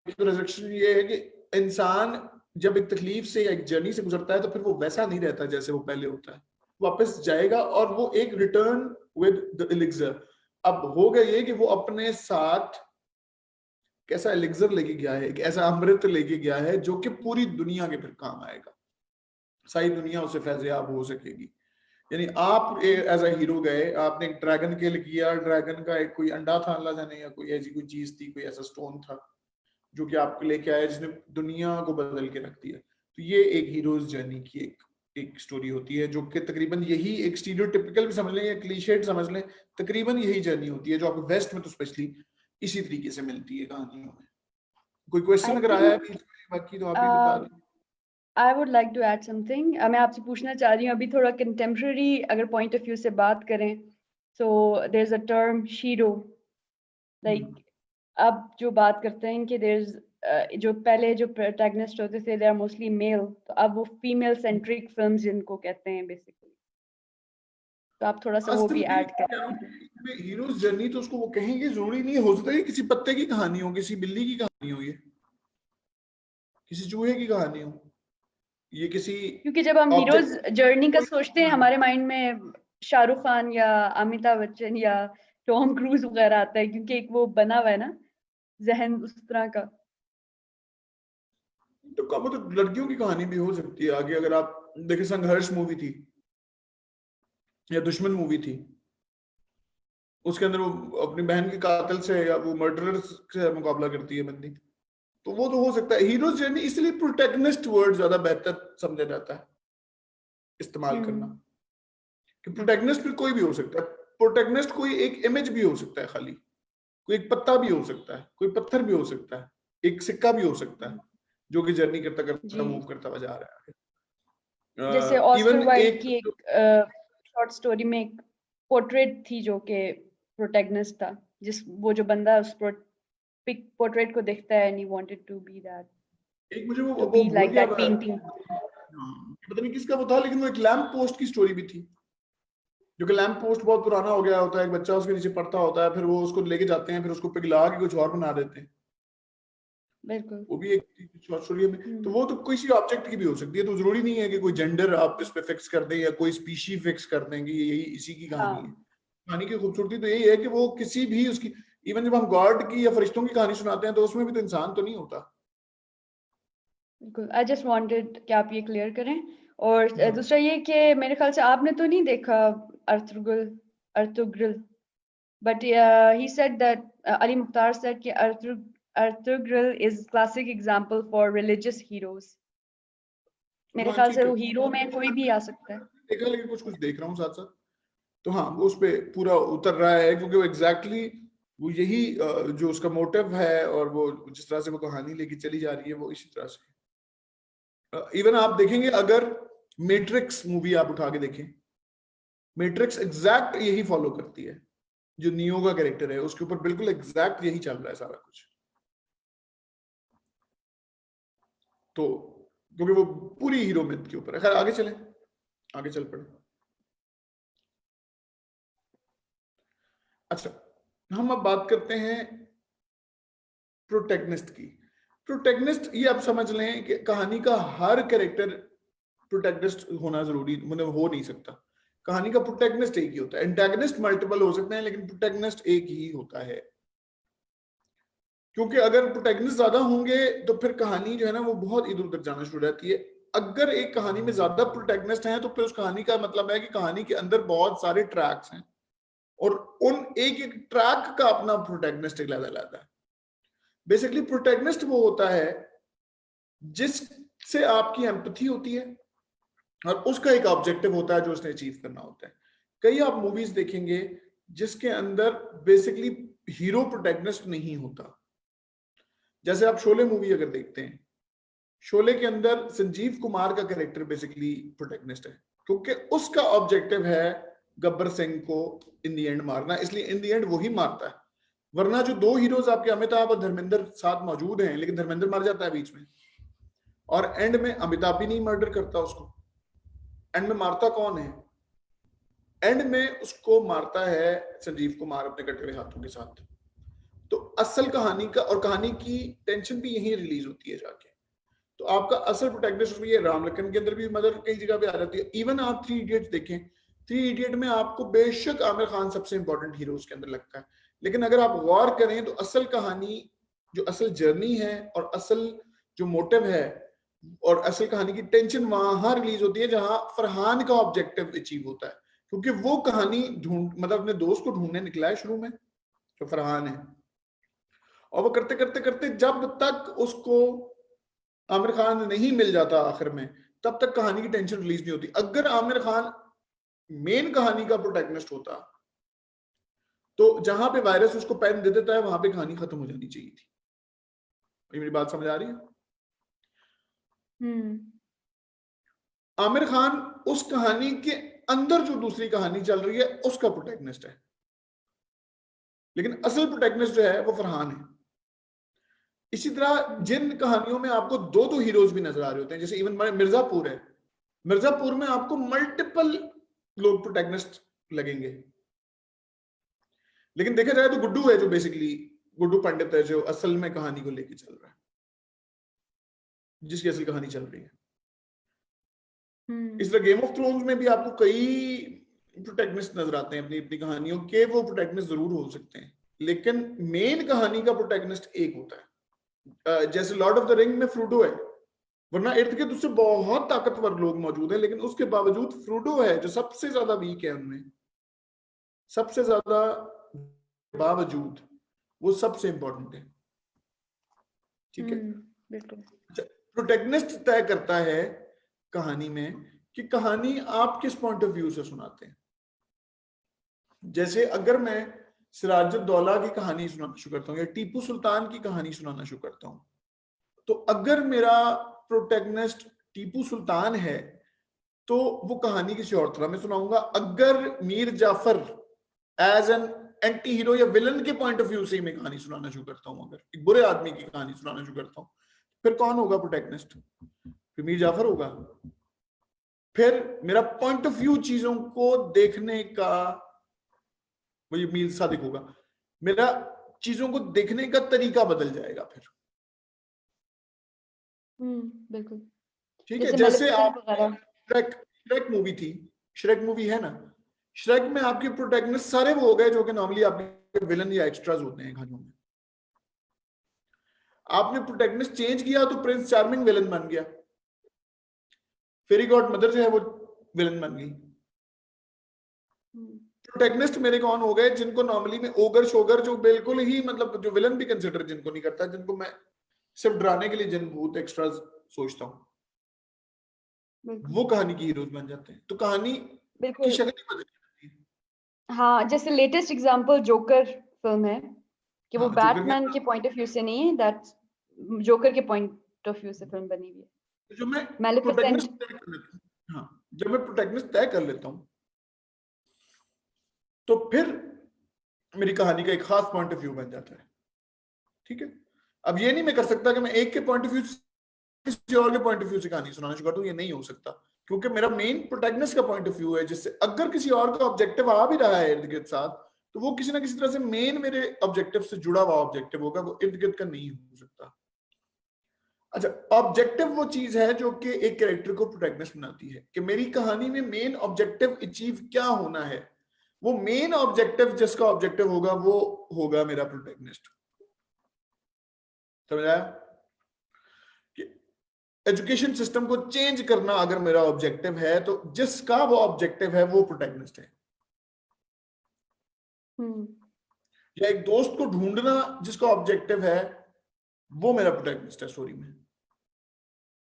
रेजरेक्शन ये है कि इंसान जब एक तकलीफ से या एक जर्नी से गुजरता है तो फिर वो वैसा नहीं रहता जैसे वो पहले होता है, वापस जाएगा और वो एक रिटर्न विद द एलिक्सर। अब होगा ये कि वो अपने साथ कैसा एलिक्सर लेके गया है, एक ऐसा अमृत लेके गया है जो कि पूरी दुनिया के फिर काम आएगा, सारी दुनिया उससे फैज़याब हो सकेगी। यानी आप एज अ हीरो गए, आपने एक ड्रैगन किल किया, ड्रैगन का एक कोई अंडा था अल्लाह जाने, या कोई ऐसी कोई चीज थी, कोई ऐसा स्टोन था जो कि आपके लेके आया जिसने दुनिया को बदल के रख दिया। तो ये एक हीरोज जर्नी की एक स्टोरी होती है, जो कि तकरीबन यही एक स्टीरियोटिपिकल भी समझ लें या क्लीशेड समझ लें, तकरीबन यही जर्नी होती है जो आपको वेस्ट में तो स्पेशली इसी तरीके से मिलती है कहानियों में। कोई क्वेश्चन अगर आया है बीच में, बाकी तो आप ही बता दें। I would like to add something. मैं आपसे पूछना चाह रही हूँ, अभी थोड़ा contemporary अगर point of view से बात करें, so there's a term shiro, like अब जो बात करते हैं कि there's जो पहले जो protagonist होते थे they are mostly male, तो अब वो female centric films जिनको कहते हैं basically, तो आप थोड़ा सा वो भी ऐड करें। हीरोज जर्नी तो उसको वो कहेंगे, जरूरी नहीं हो सकता है किसी पत्ते की कहानी हो, किसी बिल्ली की कहानी हो, ये किसी चूहे की कहानी हो, ये किसी, क्योंकि जब हम हीरोज जर्नी का सोचते हैं हमारे माइंड में शाहरुख खान या अमिताभ बच्चन या टॉम क्रूज वगैरह आता है, क्योंकि एक वो बना हुआ है ना जहन उस तरह का। तो कब तो लड़कियों की कहानी भी हो सकती है आगे। अगर आप देखें संघर्ष मूवी थी या दुश्मन मूवी थी, उसके अंदर वो अपनी बहन के कातिल से या वो मर्डरर से मुकाबला करती है बंदी, तो वो तो हो सकता है। हीरोज जर्नी इसलिए प्रोटैगनिस्ट वर्ड ज्यादा बेहतर समझा जाता है इस्तेमाल करना, कि प्रोटैगनिस्ट फिर कोई भी हो सकता है। प्रोटैगनिस्ट कोई एक इमेज भी हो सकता है, खाली कोई एक पत्ता भी हो सकता है, कोई पत्थर भी हो सकता है, एक सिक्का भी हो सकता है जो कि जर्नी करता करता मूव करता हुआ जा रहा है। जैसे ऑस्कर वाइल्ड की एक शॉर्ट स्टोरी में एक पोर्ट्रेट थी जो कि प्रोटैगनिस्ट था, जिस वो जो बंदा उस पोर्ट्रेट को देखता है and he wanted to be that, एक मुझे वो बी भूल लाइक गया, दैट पेंटिंग। पता नहीं किसका वो था, लेकिन वो एक लैंप पोस्ट की स्टोरी भी थी, जो कि लैंप पोस्ट बहुत पुराना हो गया होता है, एक बच्चा उसके नीचे पड़ता होता है, फिर वो उसको लेके जाते हैं, फिर उसको पिघला के कुछ और बना देते हैं। बिल्कुल, वो भी एक शॉर्ट स्टोरी में। तो वो तो किसी ऑब्जेक्ट की भी हो सकती है, तो जरूरी नहीं है कि कोई जेंडर आप इस पे फिक्स कर दें या कोई स्पीशी फिक्स कर दें कि यही इसी की कहानी है। कहानी की खूबसूरती तो यही है कि वो किसी भी उसकी, इवन जब हम गॉड की या फरिश्तों की कहानी सुनाते हैं तो उसमें भी तो इंसान तो नहीं होता। बिल्कुल। आई जस्ट वांटेड कि आप ये क्लियर करें। और दूसरा ये कि मेरे ख्याल से आपने तो नहीं देखा Ertugrul, but he said that Ali Mukhtar said कि Ertugrul is classic example for religious heroes. मेरे ख्याल से वो हीरो में कोई भी आ सकता है। देखा, लेकिन कुछ कुछ देख रहा हूँ साथ साथ, तो हाँ वो उस पे पूरा उतर रहा है, क्योंकि वो एग्जैक्टली वो यही जो उसका मोटिव है और वो जिस तरह से वो कहानी लेके चली जा रही है वो इसी तरह से। इवन आप देखेंगे, अगर मैट्रिक्स मूवी आप उठा के देखें, मैट्रिक्स एग्जैक्ट यही फॉलो करती है, जो नियो का कैरेक्टर है उसके ऊपर बिल्कुल एग्जैक्ट यही चल रहा है सारा कुछ। तो क्योंकि वो पूरी हीरो मिथ के ऊपर है। खैर आगे चलें, आगे चल पड़े। अच्छा, हम अब बात करते हैं प्रोटैगनिस्ट की। प्रोटैगनिस्ट ये आप समझ लें कि कहानी का हर कैरेक्टर प्रोटैगनिस्ट होना जरूरी मतलब हो नहीं सकता। कहानी का प्रोटैगनिस्ट एक ही होता है, एंटागनिस्ट मल्टीपल हो सकते हैं लेकिन प्रोटैगनिस्ट एक ही होता है। क्योंकि अगर प्रोटैगनिस्ट ज्यादा होंगे तो फिर कहानी जो है ना वो बहुत इधर उधर जाना शुरू हो जाती है। अगर एक कहानी में ज्यादा प्रोटैगनिस्ट हैं तो फिर उस कहानी का मतलब है कि कहानी के अंदर बहुत सारे ट्रैक्स हैं और उन एक एक ट्रैक का अपना प्रोटैगनिस्ट अलग है। बेसिकली प्रोटैगनिस्ट वो होता है जिससे आपकी एम्पैथी होती है और उसका एक ऑब्जेक्टिव होता है जो उसने अचीव करना होता है। कई आप मूवीज देखेंगे जिसके अंदर बेसिकली हीरो प्रोटैगनिस्ट नहीं होता। जैसे आप शोले मूवी अगर देखते हैं, शोले के अंदर संजीव कुमार का कैरेक्टर बेसिकली प्रोटैगनिस्ट है, क्योंकि उसका ऑब्जेक्टिव है गब्बर सिंह को इन दी एंड मारना, इसलिए इन दी एंड वही मारता है। वरना जो दो हीरोज आपके अमिताभ और धर्मेंद्र साथ मौजूद हैं, लेकिन धर्मेंद्र मर जाता है बीच में, और एंड में अमिताभ भी नहीं मर्डर करता उसको। एंड में मारता कौन है? एंड में उसको मारता है संजीव कुमार अपने कटे हुए हाथों के साथ। तो असल कहानी का और कहानी की टेंशन भी यहीं रिलीज होती है जाके। तो आपका असल प्रोटैगनिस्ट उसमें ये राम लखन के अंदर भी मदर कई जगह पे आ जाती है। इवन आप 3 इडियट्स देखें, 3 इडियट में आपको बेशक आमिर खान सबसे इंपॉर्टेंट हीरो उसके अंदर लगता है, लेकिन अगर आप गौर करें तो असल कहानी, जो असल जर्नी है और असल जो मोटिव है और असल कहानी की टेंशन वहां रिलीज होती है जहां फरहान का ऑब्जेक्टिव अचीव होता है। क्योंकि वो कहानी मतलब अपने दोस्त को ढूंढने निकला है शुरू में, जो फरहान है, और वो करते करते करते जब तक उसको आमिर खान नहीं मिल जाता आखिर में, तब तक कहानी की टेंशन रिलीज नहीं होती। अगर आमिर खान मेन कहानी का प्रोटैगनिस्ट होता तो जहां पे वायरस उसको पेन दे देता है वहां पे कहानी खत्म हो जानी चाहिए थी। मेरी बात समझ आ रही है? आमिर खान उस कहानी के अंदर जो दूसरी कहानी चल रही है उसका प्रोटैगनिस्ट है, लेकिन असल प्रोटैगनिस्ट जो है वो फरहान है। इसी तरह जिन कहानियों में आपको दो दो हीरोज भी नजर आ रहे होते हैं, जैसे इवन मिर्जापुर है, मिर्जापुर में आपको मल्टीपल लोग प्रोटैगनिस्ट लगेंगे, लेकिन देखा जाए तो गुड्डू है जो बेसिकली, गुड्डू पंडित है जो असल में कहानी को लेके चल रहा है, जिसकी असल कहानी चल रही है। इस तरह गेम ऑफ थ्रोन्स में भी आपको कई प्रोटैगनिस्ट नजर आते हैं अपनी अपनी कहानियों के। वो प्रोटैगनिस्ट जरूर हो सकते हैं, लेकिन मेन कहानी का प्रोटैगनिस्ट एक होता है। जैसे लॉर्ड ऑफ द रिंग में फ्रोडो है, वरना इर्द गिर्द उससे बहुत ताकतवर लोग मौजूद हैं, लेकिन उसके बावजूद फ्रोडो है जो सबसे ज्यादा वीक है उनमें, सबसे ज्यादा बावजूद वो सबसे इंपॉर्टेंट है। ठीक है, बिल्कुल। प्रोटैगनिस्ट तय करता है कहानी में कि कहानी आप किस पॉइंट ऑफ व्यू से सुनाते हैं। जैसे अगर मैं सिराजुद्दौला की कहानी सुनाना शुरू करता हूँ या टीपू सुल्तान की कहानी सुनाना शुरू करता हूँ, तो अगर मेरा प्रोटैगनिस्ट टीपू सुल्तान है तो वो कहानी किसी और तरह में सुनाऊंगा। अगर Mir Jafar as an anti hero या विलन के पॉइंट ऑफ व्यू से मैं कहानी सुनाना शुरू करता हूं, अगर एक बुरे आदमी की कहानी सुनाना शुरू करता हूं, फिर कौन होगा प्रोटैगनिस्ट? फिर मीर जाफर होगा। फिर मेरा पॉइंट ऑफ व्यू चीजों को देखने का वही मीर सादिक होगा। मेरा चीजों को देखने का तरीका बदल जाएगा फिर। बिल्कुल। ठीक है, जैसे आप श्रेक मूवी थी, श्रेक मूवी है ना, श्रेक में आपके प्रोटैगनिस्ट सारे वो हो गए जो कि नॉर्मली आपके विलन या एक्स्ट्राज होते हैं कहानियों में। आपने प्रोटैगनिस्ट चेंज किया तो प्रिंस चार्मिंग विलन बन गया, फेरी गॉड मदर जो है वो विलन बन गई। प्रोटैगनिस्ट मेरे कौन हो गए? जिनको नॉर्मली में ओगर शोगर, जो बिल्कुल ही मतलब जो विलन भी कंसिडर जिनको नहीं करता, जिनको मैं सिर्फ डराने के लिए जिन भूत एक्स्ट्राज सोचता हूँ, वो कहानी की हीरोज बन जाते हैं। तो कहानी की शक्ल ही बदल जाती है। हाँ, जैसे लेटेस्ट एग्जांपल जोकर फिल्म है कि वो हाँ, बैटमैन के पॉइंट ऑफ व्यू से नहीं है, दैट जोकर के पॉइंट ऑफ व्यू से फिल्म बनी हुई है। जो मैं मैलेफिसेंट, प्रोटैगनिस्ट तय कर लेता हूँ, हाँ, जब मैं प्रोटैगनिस्ट तय कर लेता हूँ तो फिर मेरी कहानी का एक खास पॉइंट ऑफ व्यू बन जाता है। ठीक है, अब ये नहीं मैं कर सकता कि मैं एक के पॉइंट ऑफ व्यू किसी और के पॉइंट ऑफ व्यू से कहानी सुनाना शुरू कर दूं, ये नहीं हो सकता, क्योंकि मेरा मेन प्रोटैगनिस्ट का पॉइंट ऑफ व्यू है, जिससे अगर किसी और का ऑब्जेक्टिव आ भी रहा है इर्द गिर्द साथ, तो वो किसी ना किसी तरह से मेन मेरे ऑब्जेक्टिव से जुड़ा हुआ ऑब्जेक्टिव होगा, वो इर्द गिर्द का नहीं हो सकता। अच्छा, ऑब्जेक्टिव वो चीज है जो कि एक कैरेक्टर को प्रोटैगनिस्ट बनाती है, कि मेरी कहानी में मेन ऑब्जेक्टिव अचीव क्या होना है। वो मेन ऑब्जेक्टिव जिसका ऑब्जेक्टिव होगा वो होगा मेरा प्रोटैगनिस्ट। समझ आया? एजुकेशन सिस्टम को चेंज करना अगर मेरा ऑब्जेक्टिव है, तो जिसका वो ऑब्जेक्टिव है वो प्रोटैगनिस्ट है। या एक दोस्त को ढूंढना जिसका ऑब्जेक्टिव है वो मेरा प्रोटैगनिस्ट है स्टोरी में।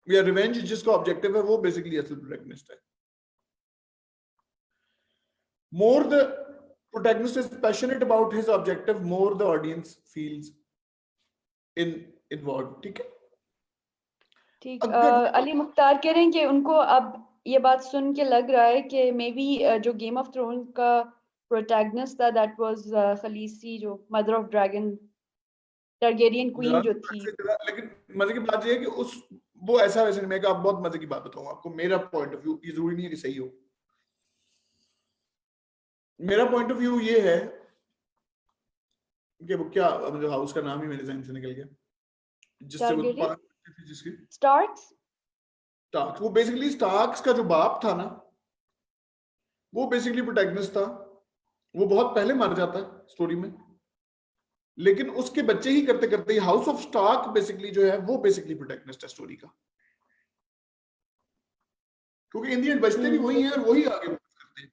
या रिवेंज जिसका ऑब्जेक्टिव है वो बेसिकली असल प्रोटैगनिस्ट है। More the protagonist is passionate about his objective, more the audience feels involved. ठीक है, ठीक। अली मुख्तार कह रहे हैं कि उनको अब ये बात सुन के लग रहा है कि मे बी जो गेम ऑफ थ्रोन का प्रोटैगनिस्ट था दैट वाज खलीसी, जो mother of dragon Targaryen queen जो थी। लेकिन मजे की बात यह है कि उस वो ऐसा वैसे नहीं, मैं आप बहुत मजे की बात बताऊं आपको, मेरा पॉइंट ऑफ व्यू, ये जरूरी नहीं है कि सही हो। मेरा पॉइंट ऑफ व्यू ये है कि वो क्या, मुझे हाउस का नाम ही मेरे जहन से निकल गया, जिससे वो टारगेरियन, 5 बच्चे थे जिसके, स्टार्क्स। स्टार्क्स। वो बेसिकली स्टार्क्स का जो बाप था ना, वो बेसिकली प्रोटैगनिस्ट था। वो बहुत पहले मर जाता है स्टोरी में, लेकिन उसके बच्चे ही करते करते हाउस ऑफ स्टार्क बेसिकली जो है वो बेसिकली प्रोटैगनिस्ट है स्टोरी का, क्योंकि इंडियन बचते भी वही हैं और वही आगे करते हैं।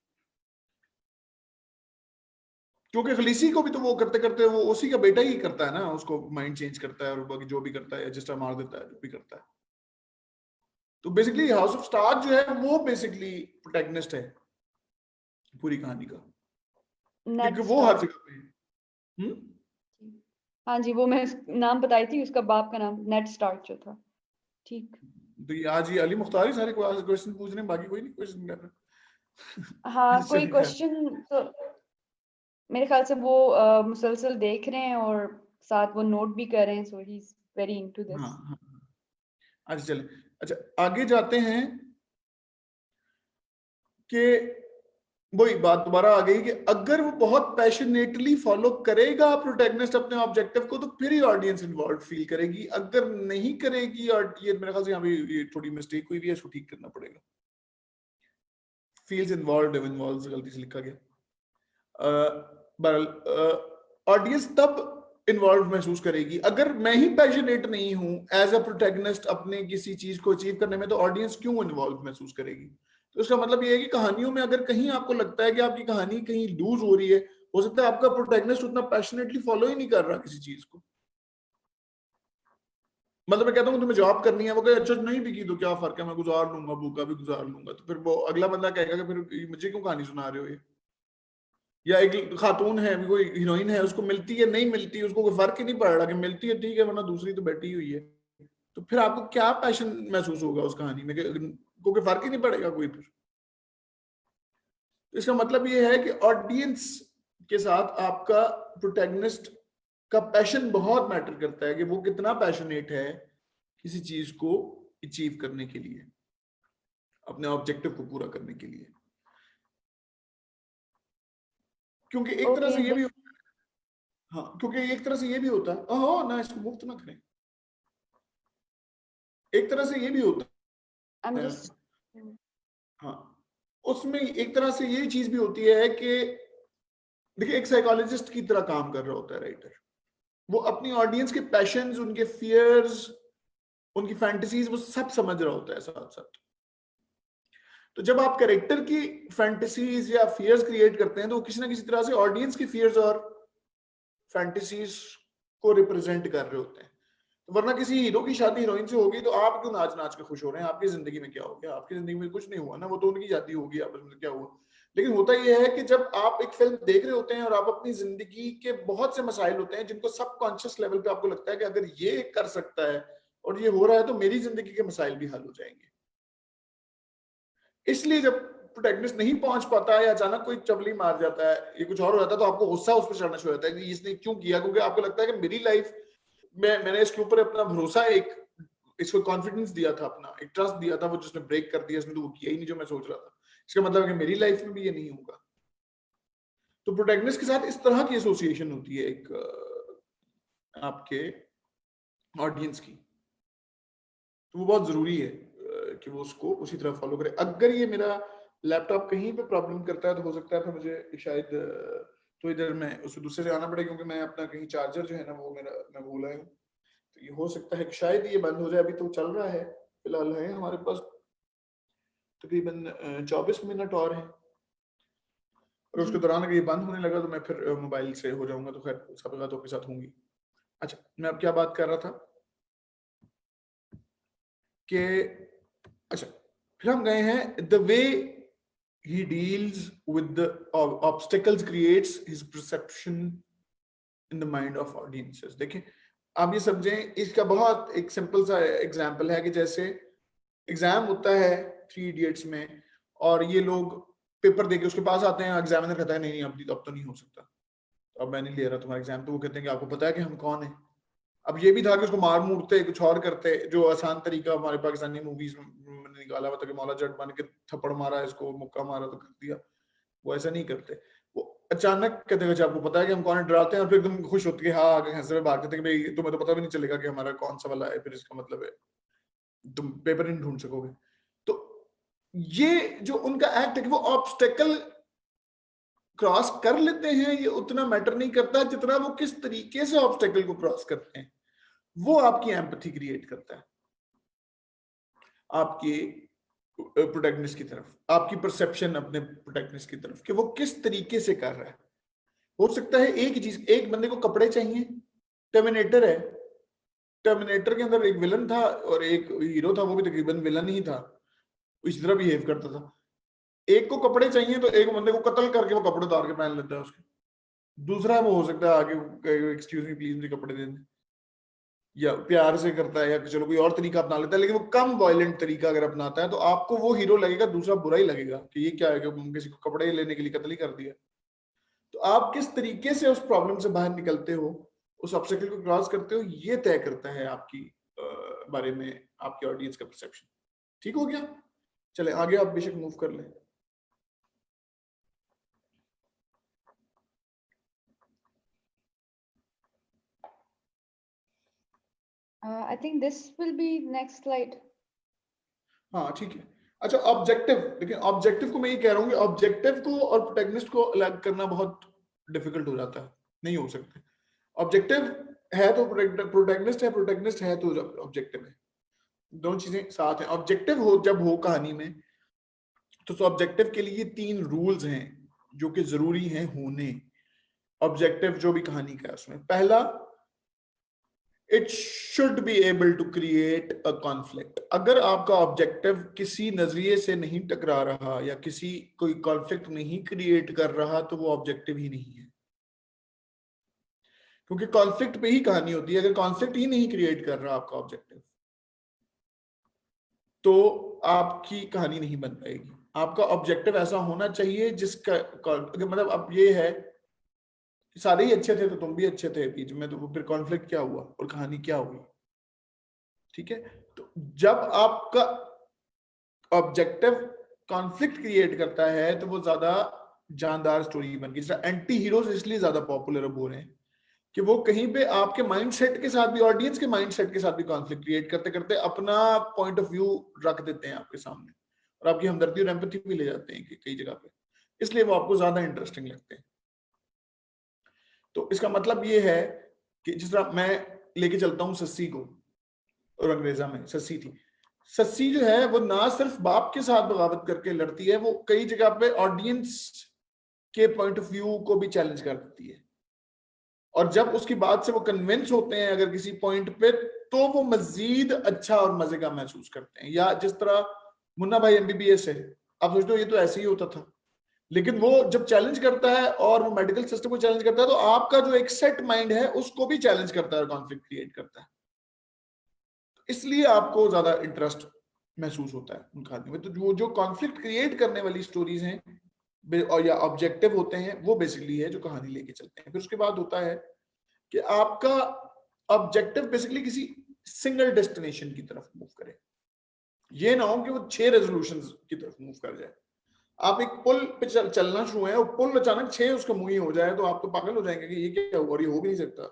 क्योंकि खलीसी को भी तो वो करते करते वो उसी का बेटा ही करता है ना, उसको माइंड चेंज करता है और बाकी जो भी करता है, रजिस्टर मार देता है, जो भी करता है। तो बेसिकली हाउस ऑफ स्टार्क जो है वो बेसिकली प्रोटैगनिस्ट है पूरी कहानी का, नेड क्योंकि वो हर स्टार्क। जगह पे है। हाँ जी, वो मैं नाम बताई थी, उसका बाप का नाम नेड स्टार्क जो था। ठीक। तो ये आज ये अली मुख्तार ही सारे क्वेश्चन पूछ रहे हैं, बाकी कोई नहीं क्वेश्चन कर रहा। हाँ, कोई चलिए खैर। क्वेश्चन तो मेरे ख्याल से वो मुसलसल देख रहे हैं और साथ वो नोट भी कर रहे हैं, सो ही इज वेरी इनटू हाँ दिस। हाँ हाँ। अच्छा चले, अच्छा आगे जाते हैं कि वही बात दोबारा आ गई कि अगर वो बहुत पैशनेटली फॉलो करेगा प्रोटैगनिस्ट अपने ऑब्जेक्टिव को, तो फिर ही ऑडियंस इन्वॉल्व फील करेगी। अगर नहीं करेगी, और ये मेरे ख्याल से यहाँ पे ये थोड़ी मिस्टेक हुई भी है, इसको ठीक करना पड़ेगा। फील्स इन्वॉल्व, इन्वॉल्व गलती से लिखा गया। बहरहाल ऑडियंस तब इन्वॉल्व महसूस करेगी अगर मैं ही पैशनेट नहीं हूं एज अ प्रोटैगनिस्ट अपने किसी चीज को अचीव करने में, तो ऑडियंस क्यों इन्वॉल्व महसूस करेगी। तो इसका मतलब ये है कि कहानियों में अगर कहीं आपको लगता है कि आपकी कहानी कहीं लूज हो रही है, हो सकता है आपका प्रोटैगनिस्ट उतना पैशनेटली फॉलो ही नहीं कर रहा किसी चीज को। मतलब मैं कहता हूँ तुम्हें जॉब करनी है, वो कहे अच्छा नहीं भी की तो क्या फर्क है, मैं गुजार लूंगा, भूखा भी गुजार लूंगा, तो फिर वो अगला बंदा कहेगा कि फिर मुझे क्यों कहानी सुना रहे हो ये। या एक खातून है, कोई हीरोइन है, उसको मिलती है नहीं मिलती, उसको कोई फर्क ही नहीं पड़ रहा कि मिलती है ठीक है, वरना दूसरी तो बैठी हुई है। तो फिर आपको क्या पैशन महसूस होगा उस कहानी में, कोई फर्क ही नहीं पड़ेगा कोई फिर। तो इसका मतलब ये है कि ऑडियंस के साथ आपका प्रोटैगनिस्ट का पैशन बहुत मैटर करता है, कि वो कितना पैशनेट है किसी चीज को अचीव करने के लिए, अपने ऑब्जेक्टिव को पूरा करने के लिए। क्योंकि एक तरह ओके, से ये भी, हाँ क्योंकि एक तरह से ये भी होता है, ओहो ना इसको मुफ्त ना करें, एक तरह से ये भी होता आई एम है। जस्ट। हाँ, उसमें एक तरह से ये चीज भी होती है कि देखिए एक साइकोलॉजिस्ट की तरह काम कर रहा होता है राइटर। वो अपनी ऑडियंस के पैशंस, उनके फियर्स, उनकी फैंटेसीज वो सब समझ रहा होता है साथ साथ। तो जब आप कैरेक्टर की फैंटेसीज या फियर्स क्रिएट करते हैं, तो वो किसी ना किसी तरह से ऑडियंस की फियर्स और फैंटेसीज को रिप्रेजेंट कर रहे होते हैं। तो वरना किसी हीरो की शादी हीरोइन से होगी तो आप क्यों नाच नाच के खुश हो रहे हैं, आपकी जिंदगी में क्या हो गया, आपकी जिंदगी में कुछ नहीं हुआ ना, वो तो उनकी शादी होगी, आपस में क्या हुआ। लेकिन होता यह है कि जब आप एक फिल्म देख रहे होते हैं और आप अपनी जिंदगी के बहुत से मसाइल होते हैं जिनको सबकॉन्शियस लेवल पे आपको लगता है कि अगर ये कर सकता है और ये हो रहा है, तो मेरी जिंदगी के मसाइल भी हल हो जाएंगे। इसलिए जब प्रोटैगनिस्ट नहीं पहुंच पाता है या अचानक कोई चबली मार जाता है, ये कुछ और हो जाता है, तो आपको गुस्सा उस पर चढ़ना शुरू हो जाता है कि इसने क्यों किया, क्योंकि आपको लगता है कि मेरी लाइफ में मैंने इसके ऊपर अपना भरोसा, एक इसको कॉन्फिडेंस दिया था, अपना एक ट्रस्ट दिया था, वो जिसने ब्रेक कर दिया, इसने तो वो किया ही नहीं जो मैं सोच रहा था। इसका मतलब है कि मेरी लाइफ में भी ये नहीं होगा। तो प्रोटैगनिस्ट के साथ इस तरह की एसोसिएशन होती है एक आपके ऑडियंस की। तो वो बहुत जरूरी है कि वो उसको उसी तरह फॉलो करे। अगर ये मेरा लैपटॉप कहीं पे प्रॉब्लम करता है, तो हो सकता है फिर मुझे शायद तो इधर मैं उसे दूसरे से आना पड़े, क्योंकि मैं अपना कहीं चार्जर जो है ना वो मेरा मैं भूल आया हूँ। तो ये हो सकता है कि शायद ये बंद हो जाए। अभी तो चल रहा है फिलहाल, है हमारे पास तकरीबन 24 मिनट और है, और उसके दौरान अगर ये बंद होने लगा तो मैं फिर मोबाइल से हो जाऊंगा, तो खैर सब बात आपके साथ होंगी। अच्छा, मैं अब क्या बात कर रहा था कि अच्छा, फिर हम गए हैं the way he deals with the obstacles creates his perception in the mind of audiences। देखिए आप ये समझें, इसका बहुत एक सिंपल सा एग्जांपल है कि जैसे एग्जाम होता है 3 इडियट्स में, और ये लोग पेपर देके उसके पास आते हैं, एग्जामिनर कहता है नहीं नहीं अब तो नहीं हो सकता, अब मैं नहीं ले रहा तुम्हारा एग्जाम। तो वो कहते हैं कि आपको पता है कि हम कौन है, अब ये भी था कि उसको मार मूरते कुछ और करते, जो आसान तरीका हमारे पाकिस्तानी मूवीज में निकाला हुआ था कि मौला जट बन के थप्पड़ मारा, इसको मुक्का मारा तो कर दिया। वो ऐसा नहीं करते, वो अचानक कहते हैं आपको पता है कि हम कौन डराते हैं, और फिर एकदम खुश होती है, हाँ आगे हंसते हुए भागते थे कि भाई तुम्हें तो पता भी नहीं चलेगा कि हमारा कौन सा वाला है, फिर इसका मतलब है तुम पेपर नहीं ढूंढ सकोगे। तो ये जो उनका एक्ट है कि वो ऑब्स्टेकल क्रॉस कर लेते हैं, ये उतना मैटर नहीं करता जितना वो किस तरीके से ऑब्स्टेकल को क्रॉस करते हैं, वो आपकी एम्पैथी क्रिएट करता है आपके प्रोटैगनिस्ट की तरफ, आपकी परसेप्शन अपने प्रोटैगनिस्ट की तरफ कि वो किस तरीके से कर रहा है। हो सकता है एक चीज, एक बंदे को कपड़े चाहिए, टर्मिनेटर है, टर्मिनेटर के अंदर एक विलन था और एक हीरो था, वो भी तकरीबन विलन ही था, इस तरह बिहेव करता था। एक को कपड़े चाहिए तो एक बंदे को कत्ल करके वो कपड़े उतार के पहन लेता है उसके। दूसरा वो हो सकता है आगे एक्सक्यूज मी प्लीज मुझे कपड़े दे दें, या प्यार से करता है, या चलो कोई और तरीका अपना लेता है, लेकिन वो कम वायलेंट तरीका अगर अपनाता है तो आपको वो हीरो लगेगा, दूसरा बुरा ही लगेगा कि ये क्या है कि किसी को कपड़े लेने के लिए कत्ल ही कर दिया। तो आप किस तरीके से उस प्रॉब्लम से बाहर निकलते हो, उस ऑब्स्टेकल को क्रॉस करते हो, ये तय करता है आपकी बारे में आपके ऑडियंस का परसेप्शन। ठीक हो गया? चले आगे आप बेशक मूव कर लें। I think this will be next slide. हाँ ठीक है। अच्छा ऑब्जेक्टिव, लेकिन ऑब्जेक्टिव को मैं ये कह रहा हूँ कि ऑब्जेक्टिव को और प्रोटैगनिस्ट को अलग करना बहुत डिफिकल्ट हो जाता है, नहीं हो सकते। ऑब्जेक्टिव है तो प्रोटैगनिस्ट है, प्रोटैगनिस्ट है तो ऑब्जेक्टिव है, दोनों चीजें साथ हैं। ऑब्जेक्टिव हो जब हो कहानी में तो ऑब्जेक्टिव के लिए 3 रूल्स हैं जो कि जरूरी हैं होने ऑब्जेक्टिव जो भी कहानी का है उसमें। पहला, it should be able to create a conflict. अगर आपका ऑब्जेक्टिव किसी नजरिए से नहीं टकरा रहा या किसी कोई कॉन्फ्लिक्ट नहीं क्रिएट कर रहा तो वो ऑब्जेक्टिव ही नहीं है, क्योंकि कॉन्फ्लिक्ट पे ही कहानी होती है। अगर कॉन्फ्लिक्ट ही नहीं क्रिएट कर रहा आपका ऑब्जेक्टिव तो आपकी कहानी नहीं बन पाएगी। आपका ऑब्जेक्टिव ऐसा होना चाहिए जिसका मतलब अब ये है सारे ही अच्छे थे तो तुम भी अच्छे थे बीच में, तो वो फिर कॉन्फ्लिक्ट क्या हुआ और कहानी क्या हुई? ठीक है, तो जब आपका ऑब्जेक्टिव कॉन्फ्लिक्ट क्रिएट करता है तो वो ज्यादा जानदार स्टोरी बन गई। जैसे एंटी हीरोज इसलिए ज्यादा पॉपुलर अब हो रहे हैं कि वो कहीं पे आपके माइंडसेट के साथ भी, ऑडियंस के माइंडसेट के साथ भी कॉन्फ्लिक्ट क्रिएट करते करते अपना पॉइंट ऑफ व्यू रख देते हैं आपके सामने, और आपकी हमदर्दी और एम्पैथी भी ले जाते हैं कई जगह पे, इसलिए वो आपको ज्यादा इंटरेस्टिंग लगते हैं। तो इसका मतलब ये है कि जिस तरह मैं लेके चलता हूँ सस्सी को, और अंग्रेजा में सस्सी थी, सस्सी जो है वो ना सिर्फ बाप के साथ बगावत करके लड़ती है, वो कई जगह पे ऑडियंस के पॉइंट ऑफ व्यू को भी चैलेंज कर देती है, और जब उसकी बात से वो कन्विंस होते हैं अगर किसी पॉइंट पे तो वो मजीद अच्छा और मजे का महसूस करते हैं। या जिस तरह मुन्ना भाई MBBS है, आप सोचते हो ये तो ऐसे ही होता था, लेकिन वो जब चैलेंज करता है और वो मेडिकल सिस्टम को चैलेंज करता है तो आपका जो एक सेट माइंड है उसको भी चैलेंज करता है और कॉन्फ्लिक्ट क्रिएट करता है, इसलिए आपको ज्यादा इंटरेस्ट महसूस होता है उन कहानियों में। तो वो जो कॉन्फ्लिक्ट क्रिएट करने वाली स्टोरीज हैं और या ऑब्जेक्टिव होते हैं वो बेसिकली है जो कहानी लेके चलते हैं। फिर उसके बाद होता है कि आपका ऑब्जेक्टिव बेसिकली किसी सिंगल डेस्टिनेशन की तरफ मूव करे, ये ना हो कि वो 6 रेजोल्यूशन की तरफ मूव कर जाए। आप एक पुल पे चलना शुरू है और पुल अचानक 6 उसका मुंह ही हो जाए तो आप तो पागल हो जाएंगे कि ये क्या हुआ, और ये हो भी नहीं सकता।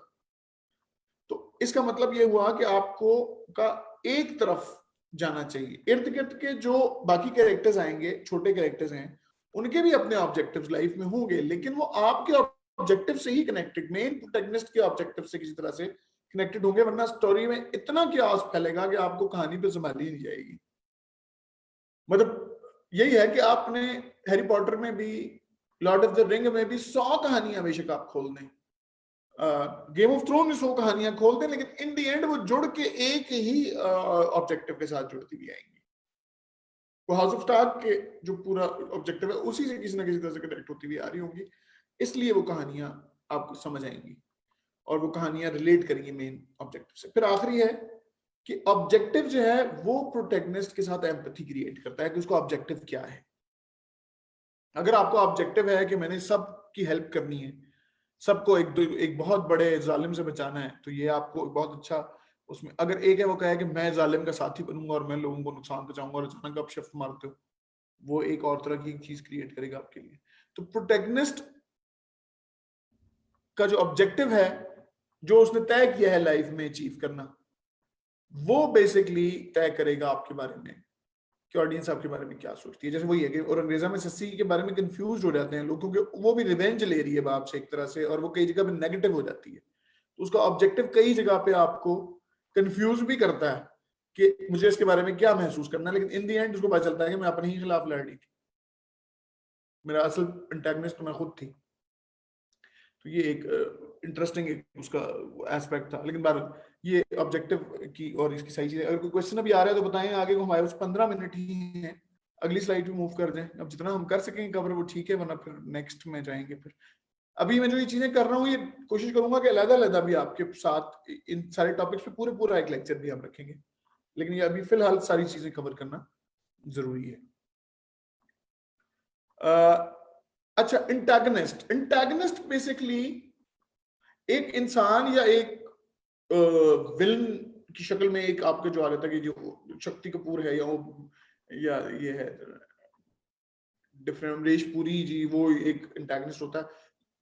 तो इसका मतलब ये हुआ कि आपको का एक तरफ जाना चाहिए। इर्द गिर्द के जो बाकी कैरेक्टर्स आएंगे, छोटे कैरेक्टर्स हैं, उनके भी अपने ऑब्जेक्टिव्स लाइफ में होंगे, लेकिन वो आपके ऑब्जेक्टिव से ही कनेक्टेड, मेन प्रोटैगनिस्ट के ऑब्जेक्टिव से किसी तरह से कनेक्टेड होंगे, वरना स्टोरी में इतना क्यास फैलेगा कि आपको कहानी पे संभाली नहीं जाएगी। मतलब यही है कि आपने हैरी पॉटर में भी, लॉर्ड ऑफ द रिंग में भी 100 कहानियां बेशक आप खोल दें, गेम ऑफ थ्रोन में 100 कहानियां खोल दें, लेकिन इन दी एंड वो जुड़ के एक ही ऑब्जेक्टिव के साथ जुड़ती भी आएंगी। वो हाउस ऑफ स्टार्क के जो पूरा ऑब्जेक्टिव है उसी से किसी ना किसी तरह से कनेक्ट होती हुई आ रही होंगी, इसलिए वो कहानियां आपको समझ आएंगी और वो कहानियां रिलेट करेंगी मेन ऑब्जेक्टिव से। फिर आखिरी है कि ऑब्जेक्टिव जो है वो प्रोटैगनिस्ट के साथ एम्पैथी क्रिएट करता है कि उसका ऑब्जेक्टिव क्या है। अगर आपका ऑब्जेक्टिव है कि मैंने सबकी हेल्प करनी है, सबको एक बहुत बड़े जालिम से बचाना है, तो ये आपको बहुत अच्छा उसमें, अगर एक है वो कहे कि मैं जालिम का साथी बनूंगा और मैं लोगों को नुकसान पहुंचाऊंगा और अचानक आप शिफ्ट मारते हो, वो एक और तरह की चीज क्रिएट करेगा आपके लिए। तो प्रोटैगनिस्ट का जो ऑब्जेक्टिव है, जो उसने तय किया है लाइफ में अचीव करना, वो बेसिकली तय करेगा आपके बारे में कि ऑडियंस आपके बारे में क्या सोचती है। जैसे वही है कि और अंग्रेजा में सस्सी के बारे में कंफ्यूज हो जाते हैं लोग, क्योंकि वो भी रिवेंज ले रही है बाप से एक तरह से, और वो कई जगह पे नेगेटिव हो जाती है, तो उसका ऑब्जेक्टिव कई जगह पे आपको कंफ्यूज भी करता है कि मुझे इसके बारे में क्या महसूस करना है, लेकिन इन दी एंड उसको पता चलता है कि मैं अपने ही खिलाफ लड़ रही थी, मेरा असल एंटेगनिस्ट तो मैं खुद थी। तो ये एक इंटरेस्टिंग एक उसका एस्पेक्ट था। लेकिन बार ये ऑब्जेक्टिव की और इसकी सही चीजें, अगर कोई क्वेश्चन अभी आ रहा है तो बताएं, आगे को हमारे पास 15 मिनट ही हैं, अगली स्लाइड पे मूव कर दें, अब जितना हम कर सकेंगे कवर वो ठीक है, वरना फिर नेक्स्ट में जाएंगे। फिर अभी मैं जो ये चीजें कर रहा हूँ, ये कोशिश करूंगा कि अलग-अलग भी आपके साथ इन सारे टॉपिक्स पे पूरा एक लेक्चर भी हम रखेंगे, लेकिन ये अभी फिलहाल सारी चीजें कवर करना जरूरी है। अच्छा, इंटैगनिस्ट बेसिकली एक इंसान या एक विलन की शक्ल में एक आपके जो आ जाता है कि जो शक्ति कपूर है या ये है डिफरेंट अमरीश पुरी जी, वो एक इंटैगनिस्ट होता है।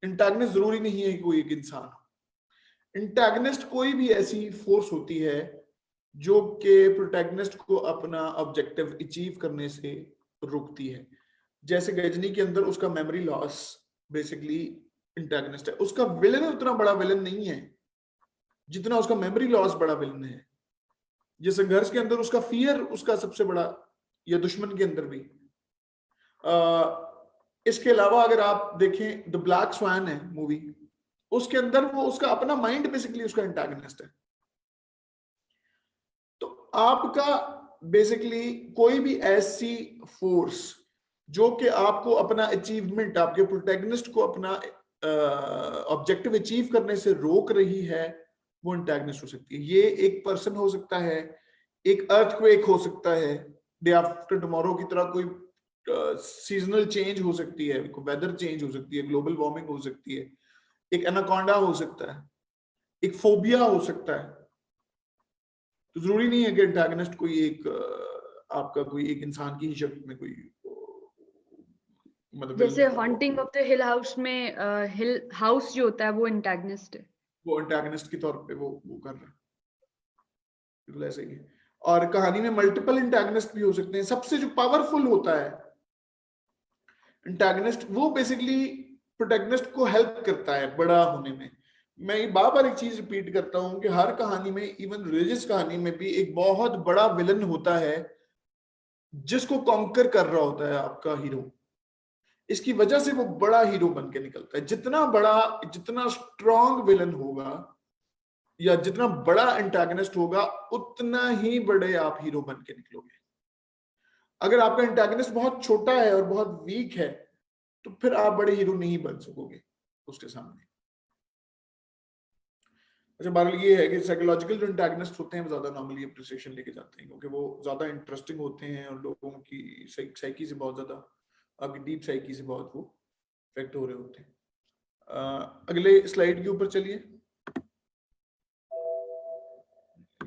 इंटैगनिस्ट जरूरी नहीं है कि कोई एक इंसान, इंटैगनिस्ट कोई भी ऐसी फोर्स होती है जो कि प्रोटैगनिस्ट को अपना ऑब्जेक्टिव अचीव करने से रोकती है। जैसे गजनी के अंदर उसका मेमोरी लॉस बेसिकली इंटैगनिस्ट है, उसका विलन उतना बड़ा विलन नहीं है जितना उसका मेमोरी लॉस बड़ा विलन है। ये संघर्ष के अंदर उसका फियर उसका सबसे बड़ा, या दुश्मन के अंदर भी। इसके अलावा अगर आप देखें द ब्लैक स्वैन है मूवी, उसके अंदर वो उसका अपना माइंड बेसिकली उसका एंटागनिस्ट है। तो आपका बेसिकली कोई भी ऐसी फोर्स जो कि आपको अपना अचीवमेंट, आपके प्रोटैगनिस्ट को अपना ऑब्जेक्टिव अचीव करने से रोक रही है, वो एंटागनिस्ट हो सकती है। ये एक पर्सन हो सकता है, एक अर्थक्वेक हो सकता है, डे आफ्टर टुमारो की तरह कोई सीजनल चेंज हो सकती है, वेदर चेंज हो सकती है, ग्लोबल वार्मिंग हो सकती है, एक एनाकोंडा हो सकता है, एक फोबिया हो सकता है। तो जरूरी नहीं है कि एंटागनिस्ट कोई एक आपका कोई एक इंसान की ही शक्ल में कोई मतलब जैसे haunting of the hill house में हिल हाउस जो होता है वो एंटागनिस्ट है, वो एंटागनिस्ट के तौर पे वो कर रहा है, बिल्कुल ऐसे ही। और कहानी में मल्टीपल एंटागनिस्ट भी हो सकते हैं। सबसे जो पावरफुल होता है एंटागनिस्ट, वो बेसिकली प्रोटैगनिस्ट को हेल्प करता है बड़ा होने में। मैं बार बार एक चीज रिपीट करता हूं कि हर कहानी में, इवन रिलीजियस कहानी में भी, एक बहुत बड़ा विलन होता है जिसको कॉन्कर कर रहा होता है आपका हीरो। इसकी वजह से वो बड़ा हीरो बन के निकलता है। जितना बड़ा, जितना स्ट्रॉन्ग विलन होगा या जितना बड़ा एंटागनिस्ट होगा, उतना ही बड़े आप हीरो बन के निकलोगे। अगर आपका एंटागनिस्ट बहुत छोटा है और बहुत वीक है, तो फिर आप बड़े हीरो नहीं बन सकोगे उसके सामने। अच्छा, बहरहाल ये है कि साइकोलॉजिकल जो एंटागनिस्ट होते हैं वो ज्यादा नॉर्मली अप्रिसिएशन लेके जाते हैं, क्योंकि वो ज्यादा इंटरेस्टिंग होते हैं और लोगों की साइकी से बहुत ज्यादा, आपकी डीप साइकी से बहुत वो इफेक्ट हो रहे होते हैं। अगले स्लाइड के ऊपर चलिए।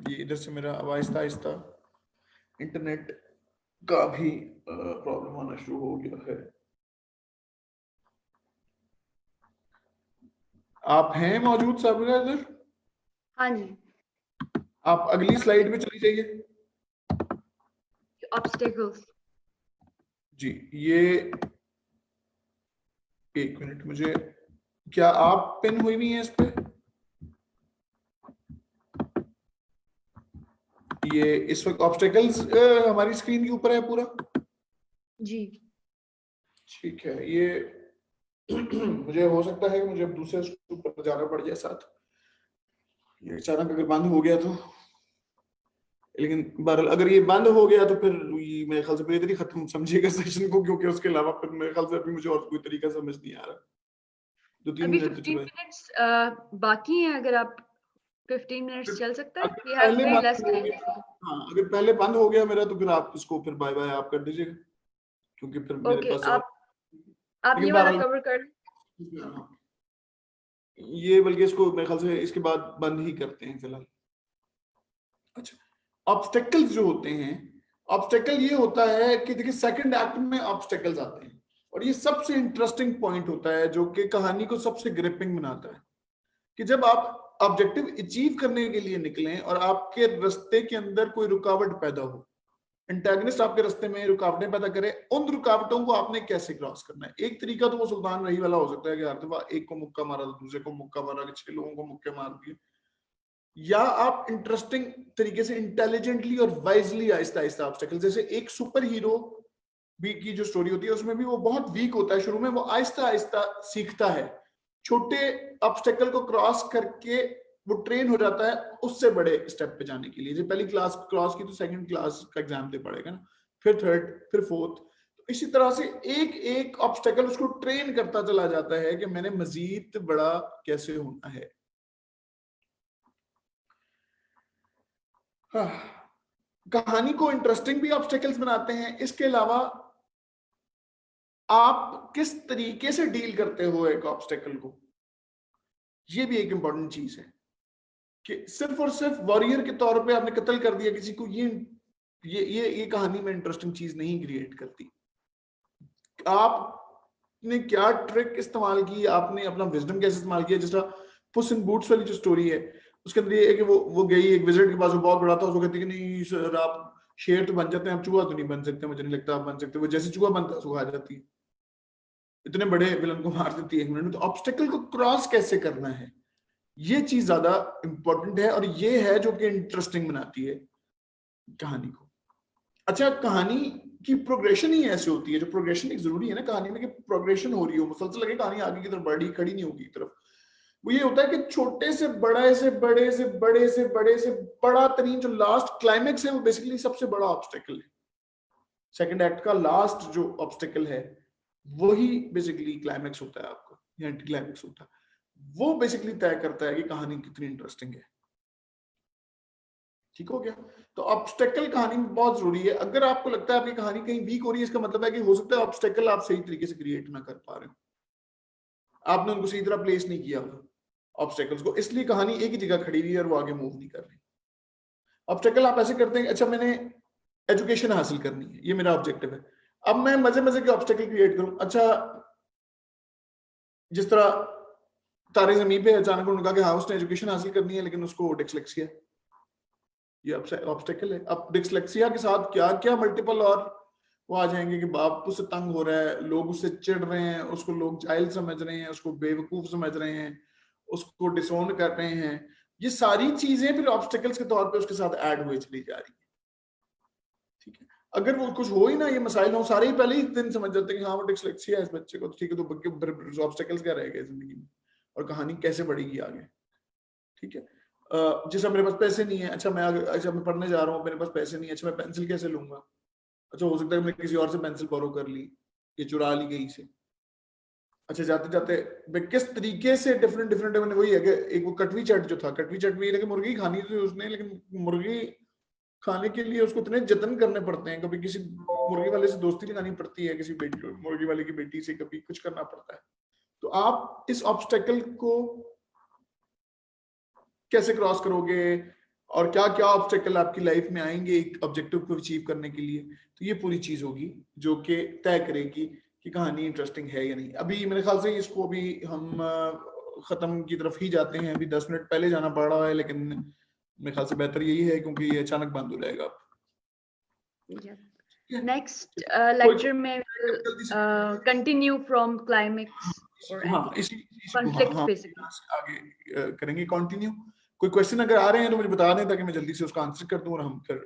ये इधर से मेरा आहिस्ता आहिस्ता इंटरनेट का भी प्रॉब्लम आना शुरू हो गया है। आप हैं मौजूद साबिरा इधर? हाँ जी। आप अगली स्लाइड पे चली जाइए। ऑब्स्टेकल्स। जी, ये एक मिनट, मुझे, क्या आप पिन हुई हुई हैं इस पे? ये इस वक्त ऑब्स्टेकल्स हमारी स्क्रीन के ऊपर है पूरा? जी ठीक है। ये मुझे हो सकता है कि मुझे अब दूसरे स्कूल पर जाना पड़ जाए साथ, ये अचानक अगर बंद हो गया तो। लेकिन बहरहाल अगर ये बंद हो गया तो फिर मेरे ख्याल से बेहतरी खत्म समझिएगा सेशन को, क्योंकि उसके अलावा फिर मेरे ख्याल से अभी मुझे और कोई तरीका समझ नहीं आ रहा। 2-3 अभी मिनट तो 15 चलो। मिनट्स बाकी हैं, अगर आप 15 मिनट्स चल सकता है, अगर वी हैव पहले वेरी बंद लेस हो टाइम। गया, हाँ अगर पहले बंद हो गया मेरा, तो फिर आप इसको फिर बाय बाय आप कर दीजिएगा, क्योंकि फिर मेरे ओके, पास और, आप ये लेकिन वाला बहरहाल कवर कर। ये बल्कि इसको मेरे ख्याल से इसके बाद बंद ही करते हैं फिलहाल। अच्छा, ऑब्स्टेकल्स जो होते हैं, ऑब्स्टेकल ये होता है कि देखिए सेकंड एक्ट में ऑब्स्टेकल्स आते हैं और ये सबसे इंटरेस्टिंग पॉइंट होता है जो कि कहानी को सबसे ग्रिपिंग बनाता है कि जब आप ऑब्जेक्टिव अचीव करने के लिए निकलें और आपके रास्ते के अंदर कोई रुकावट पैदा हो, एंटागनिस्ट आपके रास्ते में रुकावटें पैदा करे, उन रुकावटों को आपने कैसे क्रॉस करना है। एक तरीका तो वो सुल्तान रही वाला हो सकता है कि हर दफा एक को मुक्का मारा, दूसरे को मुक्का मारा, 6 लोगों को मुक्के मार दिए, या आप इंटरेस्टिंग तरीके से इंटेलिजेंटली और वाइजली आहिस्ता आहिस्ता ऑब्स्टेकल, जैसे एक सुपर हीरो भी की जो स्टोरी होती है उसमें भी वो बहुत वीक होता है शुरू में, वो आहिस्ता आहिस्ता सीखता है, छोटे ऑब्स्टेकल को क्रॉस करके वो ट्रेन हो जाता है उससे बड़े स्टेप पे जाने के लिए। जो पहली क्लास क्रॉस की तो सेकंड क्लास का एग्जाम दे पड़ेगा ना, फिर थर्ड, फिर फोर्थ। तो इसी तरह से एक एक ऑब्स्टेकल उसको ट्रेन करता चला जाता है कि मैंने मजीद बड़ा कैसे होना है। हाँ, कहानी को इंटरेस्टिंग भी ऑब्स्टेकल्स बनाते हैं। इसके अलावा आप किस तरीके से डील करते हो एक ऑब्स्टेकल को, ये भी एक इंपॉर्टेंट चीज है कि सिर्फ और सिर्फ वॉरियर के तौर पे आपने कत्ल कर दिया किसी को, ये कहानी में इंटरेस्टिंग चीज नहीं क्रिएट करती। आपने क्या ट्रिक इस्तेमाल की, आपने अपना विजडम कैसे इस्तेमाल किया। जिस तरह पुस इन बूट्स वाली जो स्टोरी है उसके अंदर ये है कि वो गई एक विजिट के पास, वो बहुत बड़ा था, उसको कहती कि नहीं सर आप शेर तो बन जाते हैं, आप चूहा तो नहीं बन सकते, मुझे नहीं लगता आप बन सकते। वो जैसे चूहा बनता है उसको खा जाती है, इतने बड़े विलन को मार देती है 1 मिनट में। तो ऑब्स्टेकल को क्रॉस कैसे करना है, ये चीज ज्यादा इंपॉर्टेंट है और ये है जो कि इंटरेस्टिंग बनाती है कहानी को। अच्छा, कहानी की प्रोग्रेशन ही ऐसे होती है, जो प्रोग्रेशन एक जरूरी है ना कहानी में कि प्रोग्रेशन हो रही हो, मुसलसल लगे कहानी आगे की तरफ बढ़ी खड़ी नहीं होगी तरफ। वो ये होता है कि छोटे से बड़े से बड़े से बड़े से बड़े से बड़ा तरीन जो लास्ट क्लाइमेक्स है वो बेसिकली सबसे बड़ा ऑब्स्टेकल है। सेकंड एक्ट का लास्ट जो ऑब्स्टेकल है वही बेसिकली क्लाइमेक्स होता है आपका, या एंटी क्लाइमेक्स होता है। वो बेसिकली तय करता है कि कहानी कितनी इंटरेस्टिंग है। ठीक हो गया। तो ऑब्स्टेकल कहानी में बहुत जरूरी है। अगर आपको लगता है आपकी कहानी कहीं वीक हो रही है, इसका मतलब है कि हो सकता है ऑब्स्टेकल आप सही तरीके से क्रिएट ना कर पा रहे हो, आपने उनको सही तरह प्लेस नहीं किया ऑब्स्टेकल्स को, इसलिए कहानी एक ही जगह खड़ी हुई है और वो आगे मूव नहीं कर रही। ऑब्स्टेकल आप ऐसे करते हैं, अच्छा मैंने एजुकेशन हासिल करनी है, ये मेरा ऑब्जेक्टिव है, अब मैं मजे मजे के ऑब्स्टेकल क्रिएट करूं। अच्छा, जिस तरह तारे जमीन पे अचानक उन्होंने कहा कि हाँ उसने एजुकेशन हासिल करनी है लेकिन उसको डिसलेक्सिया, ये ऑब्स्टेकल है। अब डिसलेक्सिया के साथ क्या क्या मल्टीपल और वो आ जाएंगे कि बाप उससे तंग हो रहा है, लोग उससे चिढ़ रहे हैं, उसको लोग जाहिल समझ रहे हैं, उसको बेवकूफ समझ रहे हैं, उसको डिसोन कर रहे हैं। ये सारी चीजें फिर ऑब्स्टेकल्स के तौर पे उसके साथ ऐड हुए चली जा रही है। ठीक है, अगर वो कुछ हो ही ना, ये मसाइल हो, सारे ही पहले ही दिन समझ जाते हैं कि हाँ वो डिसलेक्सिया है इस बच्चे को, तो ठीक है, तो ऑब्स्टेकल्स क्या रह गए जिंदगी में और कहानी कैसे बढ़ेगी आगे। ठीक है, जैसा मेरे पास पैसे नहीं है, अच्छा मैं पढ़ने जा रहा हूँ, मेरे पास पैसे नहीं है, अच्छा मैं पेंसिल कैसे लूंगा, अच्छा हो सकता है मैं किसी और से पेंसिल बोरो कर ली, ये चुरा ली कहीं से। अच्छा जाते जाते किस तरीके से डिफरेंट डिफरेंट, मैंने वही है कि एक वो कटवी चट जो था, कटवी चट भी लेकिन मुर्गी खानी थी उसने, लेकिन मुर्गी खाने के लिए उसको इतने जतन करने पड़ते हैं, कभी किसी मुर्गी वाले से दोस्ती लगानी पड़ती है, किसी बेटी मुर्गी वाले की बेटी से कभी कुछ करना पड़ता है। तो आप इस ऑब्स्टेकल को कैसे क्रॉस करोगे और क्या क्या ऑब्स्टेकल आपकी लाइफ में आएंगे एक ऑब्जेक्टिव को अचीव करने के लिए, तो ये पूरी चीज होगी जो कि तय करेगी कि कहानी इंटरेस्टिंग है या नहीं। अभी मेरे ख्याल से इसको अभी हम खत्म की तरफ ही जाते हैं, अभी 10 मिनट पहले जाना पड़ रहा है, लेकिन मेरे ख्याल से बेहतर यही है क्योंकि ये अचानक बंद हो जाएगा। नेक्स्ट लेक्चर में कंटिन्यू फ्रॉम क्लाइमेक्स और कॉन्फ्लिक्ट बेसिकली आगे करेंगे कंटिन्यू। कोई क्वेश्चन अगर आ रहे हैं तो मुझे बता दें ताकि मैं जल्दी से उसका आंसर कर दूं। और हम फिर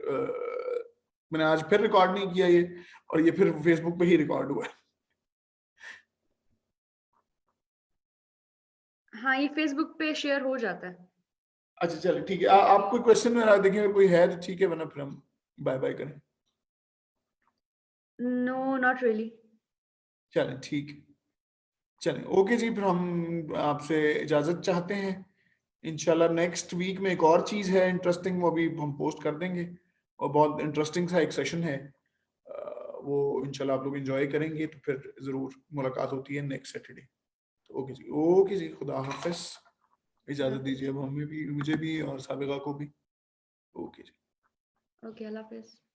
मैंने आज फिर रिकॉर्ड नहीं किया ये, और ये फिर फेसबुक पे ही रिकॉर्ड हुआ है। हाँ, ये फेसबुक पे शेयर हो जाता है। अच्छा चलिए ठीक है, आप कोई क्वेश्चन मेरा देखें, अगर कोई है तो ठीक है, वरना फिर हम बाय बाय करें। No not really. चलें ठीक है, चलें ओके जी, फिर हम आपसे इजाजत चाहते हैं। इंशाल्लाह नेक्स्ट वीक में एक और चीज है इंटरेस्टिंग, वो अभी हम पोस्ट कर देंगे, और बहुत इंटरेस्टिंग सा एक सेशन है, वो इंशाल्लाह आप लोग एंजॉय करेंगे। तो फिर जरूर मुलाकात होती है नेक्स्ट सैटरडे। ओके जी, खुदा हाफिज, इजाजत दीजिए अब हमें भी, मुझे भी और साबिका को भी। ओके जी। ओके, अल्लाह हाफिज।